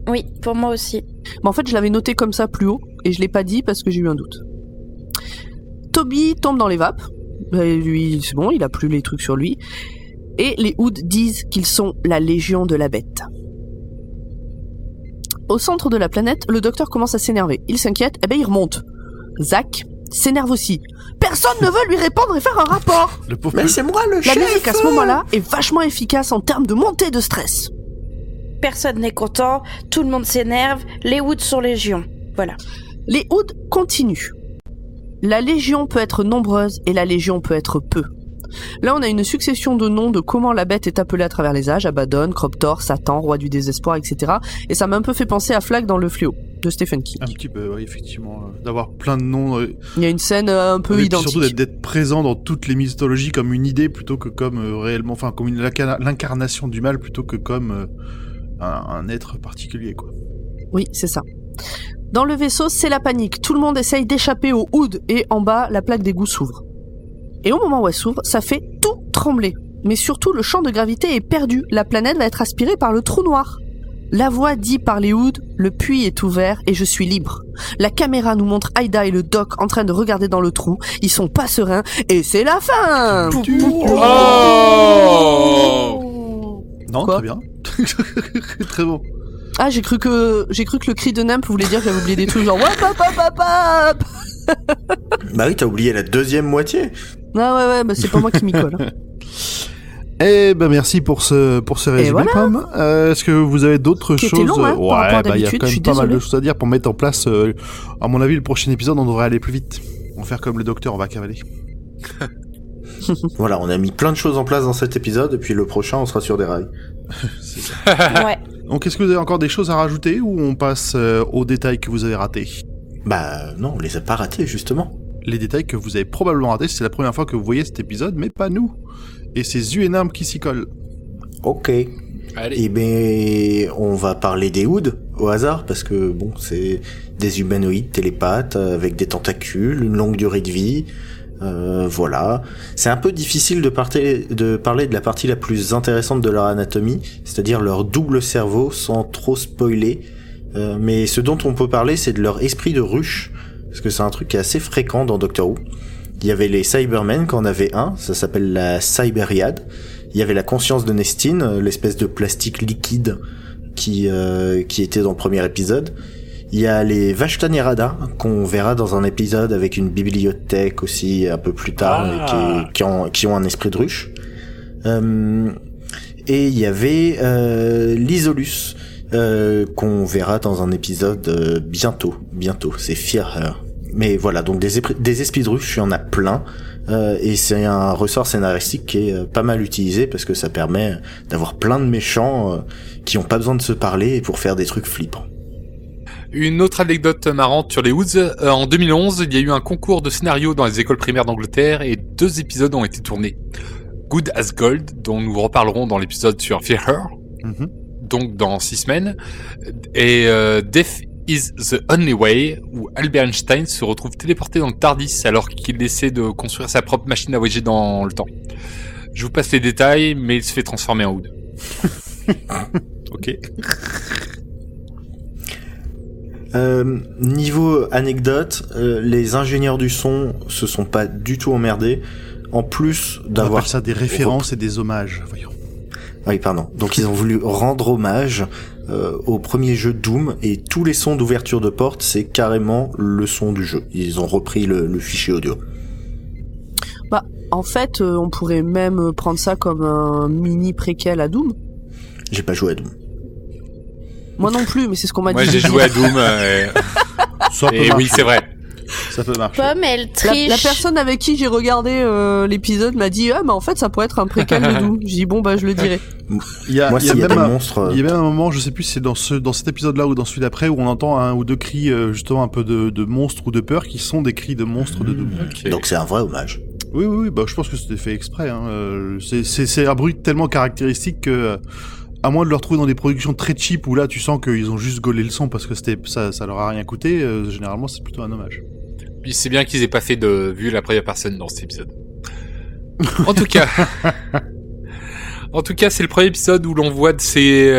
Oui, pour moi aussi. Mais en fait, je l'avais noté comme ça plus haut, et je l'ai pas dit parce que j'ai eu un doute. Toby tombe dans les vapes. Et lui, c'est bon, il a plus les trucs sur lui. Et les Hoods disent qu'ils sont la Légion de la Bête. Au centre de la planète, le docteur commence à s'énerver. Il s'inquiète, il remonte. Zach s'énerve aussi. Personne ne veut lui répondre et faire un rapport. Le pauvre. Mais c'est moi le chef. La musique à ce moment-là est vachement efficace en termes de montée de stress. Personne n'est content, tout le monde s'énerve, les Hoods sont légion. Voilà. Les Hoods continuent. La Légion peut être nombreuse et la Légion peut être peu. Là, on a une succession de noms de comment la bête est appelée à travers les âges, Abaddon, Croptor, Satan, Roi du désespoir, etc. Et ça m'a un peu fait penser à Flag dans Le Fléau, de Stephen King. Un petit peu, oui, effectivement, d'avoir plein de noms. Il y a une scène un peu identique. Surtout d'être présent dans toutes les mythologies comme une idée plutôt que comme réellement, enfin comme l'incarnation du mal plutôt que comme un être particulier, quoi. Oui, c'est ça. Dans le vaisseau, c'est la panique. Tout le monde essaye d'échapper au Hood et en bas, la plaque d'égout s'ouvre. Et au moment où elle s'ouvre, ça fait tout trembler. Mais surtout, le champ de gravité est perdu. La planète va être aspirée par le trou noir. La voix dit par les Hoods, le puits est ouvert et je suis libre. La caméra nous montre Aida et le doc en train de regarder dans le trou. Ils sont pas sereins et c'est la fin. Oh Non, quoi ? très bien. Très bon. Ah, j'ai cru que le cri de Nymph voulait dire que j'avais oublié des trucs genre wap wap wap wap wap. Bah oui, t'as oublié la deuxième moitié. Ah ouais, bah c'est pas moi qui m'y colle. Eh ben merci pour ce résumé, voilà. Pomme. Est-ce que vous avez d'autres Qui était choses long, hein, par rapport à bah il y a d'habitude, quand je même suis pas mal de désolée. choses à dire pour mettre en place. À mon avis, le prochain épisode, on devrait aller plus vite. On va faire comme le docteur, on va cavaler. Voilà, on a mis plein de choses en place dans cet épisode, et puis le prochain, on sera sur des rails. C'est ça. Ouais. Donc, est-ce que vous avez encore des choses à rajouter ou on passe aux détails que vous avez ratés? Bah non, on les a pas ratés, justement. Les détails que vous avez probablement ratés, c'est la première fois que vous voyez cet épisode, mais pas nous. Et c'est Zuenam qui s'y colle. Ok. Allez. Eh ben, on va parler des Hoods, au hasard, parce que, bon, c'est des humanoïdes télépathes, avec des tentacules, une longue durée de vie, voilà. C'est un peu difficile de parler de la partie la plus intéressante de leur anatomie, c'est-à-dire leur double cerveau, sans trop spoiler, mais ce dont on peut parler, c'est de leur esprit de ruche, parce que c'est un truc qui est assez fréquent dans Doctor Who. Il y avait les Cybermen, quand on avait un, ça s'appelle la Cyberiade. Il y avait la conscience de Nestine, l'espèce de plastique liquide qui était dans le premier épisode. Il y a les Vashta-Nerada, qu'on verra dans un épisode avec une bibliothèque aussi un peu plus tard, et qui ont un esprit de ruche. Et il y avait l'Isolus, qu'on verra dans un épisode bientôt, c'est Fear Her. Mais voilà, donc des esprits de ruche, il y en a plein. Et c'est un ressort scénaristique qui est pas mal utilisé parce que ça permet d'avoir plein de méchants qui ont pas besoin de se parler et pour faire des trucs flippants. Une autre anecdote marrante sur les Hoods, en 2011, il y a eu un concours de scénario dans les écoles primaires d'Angleterre et 2 épisodes ont été tournés. Good as Gold, dont nous reparlerons dans l'épisode sur Fear Her, donc dans 6 semaines, et Death is the Only Way, où Albert Einstein se retrouve téléporté dans le TARDIS alors qu'il essaie de construire sa propre machine à voyager dans le temps. Je vous passe les détails, mais il se fait transformer en Hood. Ok. Niveau anecdote, les ingénieurs du son se sont pas du tout emmerdés. En plus On d'avoir... appelle ça des références et des hommages, voyons. Oui, pardon. Donc ils ont voulu rendre hommage au premier jeu Doom, et tous les sons d'ouverture de porte, c'est carrément le son du jeu. Ils ont repris le fichier audio. Bah, en fait, on pourrait même prendre ça comme un mini préquel à Doom. J'ai pas joué à Doom. Moi non plus, mais c'est ce qu'on m'a dit. Moi j'ai joué à Doom, Ça peut et oui marcher. c'est vrai. Ça peut marcher. Pomme, elle triche. La personne avec qui j'ai regardé l'épisode m'a dit mais en fait ça pourrait être un préquel de Doom. J'ai dit bon je le dirai. Il y a Moi, s'il y a même des un monstres. Il y a même un moment, je sais plus si c'est dans cet épisode-là ou dans celui d'après, où on entend un ou deux cris justement un peu de monstres ou de peur qui sont des cris de monstres de Doom. Ok. Donc c'est un vrai hommage. Oui, bah je pense que c'était fait exprès. Hein. C'est un bruit tellement caractéristique que, à moins de le retrouver dans des productions très cheap où là tu sens qu'ils ont juste gaulé le son parce que ça leur a rien coûté, généralement c'est plutôt un hommage. Puis c'est bien qu'ils aient pas fait de vue la première personne dans cet épisode. En tout cas, c'est le premier épisode où l'on voit de ces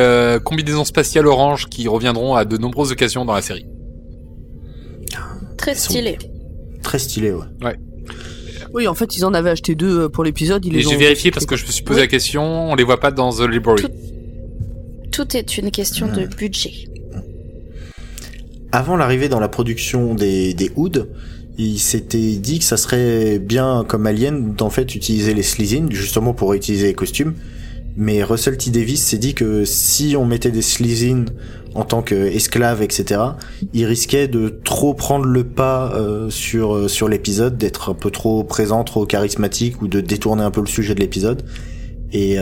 combinaisons spatiales oranges qui reviendront à de nombreuses occasions dans la série. Très stylé. Très stylé, ouais. Oui, en fait, ils en avaient acheté 2 pour l'épisode. Et j'ai vérifié parce que je me suis posé la question, on les voit pas dans The Library. Tout est une question de budget. Avant l'arrivée dans la production des Hoods, il s'était dit que ça serait bien comme Alien d'en fait utiliser les Slizin justement pour réutiliser les costumes. Mais Russell T. Davies s'est dit que si on mettait des Slizin en tant qu'esclaves, etc., il risquait de trop prendre le pas sur l'épisode, d'être un peu trop présent, trop charismatique, ou de détourner un peu le sujet de l'épisode. Et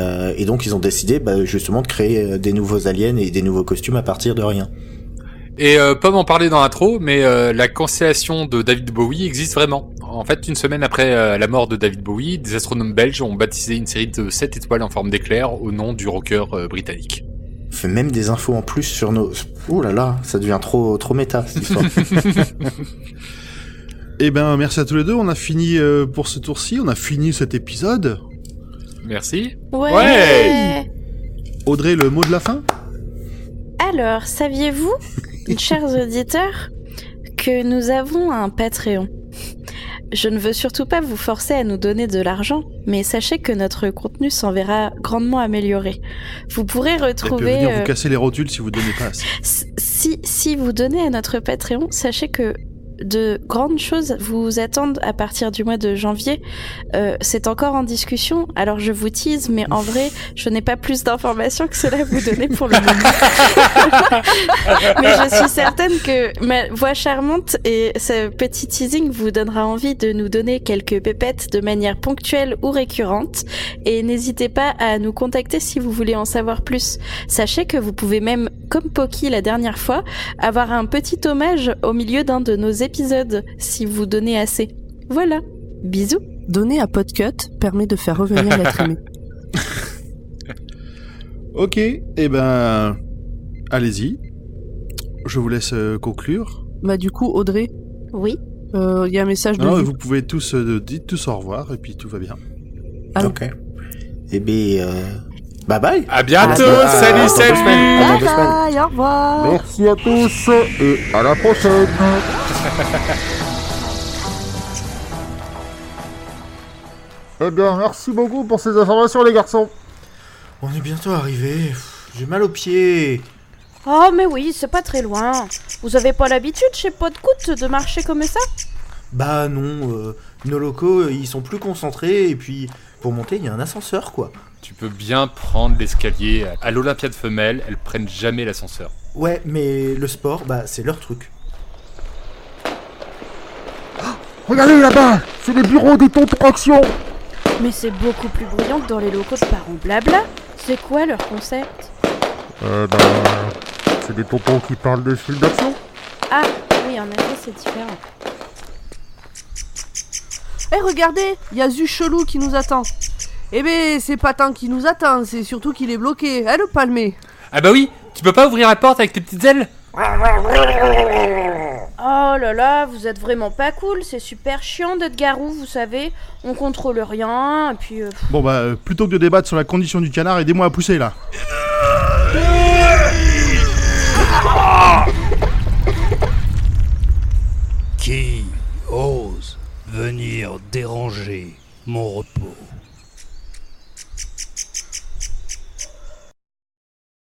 donc ils ont décidé justement de créer des nouveaux aliens et des nouveaux costumes à partir de rien. Et Pomme en parlait dans l'intro, mais la constellation de David Bowie existe vraiment. En fait, une semaine après la mort de David Bowie, des astronomes belges ont baptisé une série de 7 étoiles en forme d'éclair au nom du rocker britannique. On fait même des infos en plus sur nos... Oh là là, ça devient trop méta, cette histoire. Eh ben, merci à tous les deux. On a fini pour ce tour-ci. On a fini cet épisode. Merci. Ouais. Audrey, le mot de la fin ? Alors, saviez-vous, chers auditeurs, que nous avons un Patreon ? Je ne veux surtout pas vous forcer à nous donner de l'argent, mais sachez que notre contenu s'en verra grandement amélioré. Vous pourrez retrouver... Elle peut venir vous casser les rotules si vous donnez pas assez. Si vous donnez à notre Patreon, sachez que de grandes choses vous attendent à partir du mois de janvier. C'est encore en discussion, alors je vous tease, mais en vrai, je n'ai pas plus d'informations que cela à vous donner pour le moment. Mais je suis certaine que ma voix charmante et ce petit teasing vous donnera envie de nous donner quelques pépettes de manière ponctuelle ou récurrente. Et n'hésitez pas à nous contacter si vous voulez en savoir plus. Sachez que vous pouvez même, comme Poki la dernière fois, avoir un petit hommage au milieu d'un de nos épisodes, si vous donnez assez. Voilà. Bisous. Donner à Podcut permet de faire revenir l'être aimé. Ok, eh ben, allez-y. Je vous laisse conclure. Du coup, Audrey. Oui. Il y a un message de... Non, vous pouvez tous dites tous au revoir et puis tout va bien. Allô. Ok. Eh bien, bye bye. À bientôt. Salut. Salut. Bye bye, au revoir. Merci à tous et à la prochaine. Eh bien, merci beaucoup pour ces informations, les garçons. On est bientôt arrivé. J'ai mal aux pieds. Oh mais oui, c'est pas très loin. Vous avez pas l'habitude chez Podcut de marcher comme ça ? Bah non, nos locaux, ils sont plus concentrés et puis pour monter, il y a un ascenseur quoi. Tu peux bien prendre l'escalier. À l'Olympiade femelle, elles prennent jamais l'ascenseur. Ouais, mais le sport, c'est leur truc. Regardez là-bas, c'est les bureaux des tontons Action. Mais c'est beaucoup plus bruyant que dans les locaux de Parents Blabla. C'est quoi leur concept ? C'est des tontons qui parlent des films d'action. Ah, oui, en effet, c'est différent. Regardez, il y a Zu Chelou qui nous attend. Eh ben, c'est pas tant qu'il nous attend, c'est surtout qu'il est bloqué. Le palmé. Ah bah oui, tu peux pas ouvrir la porte avec tes petites ailes ? Oh là là, vous êtes vraiment pas cool, c'est super chiant d'être garou, vous savez. On contrôle rien, et puis... Bon plutôt que de débattre sur la condition du canard, aidez-moi à pousser là. Qui ose venir déranger mon repos ?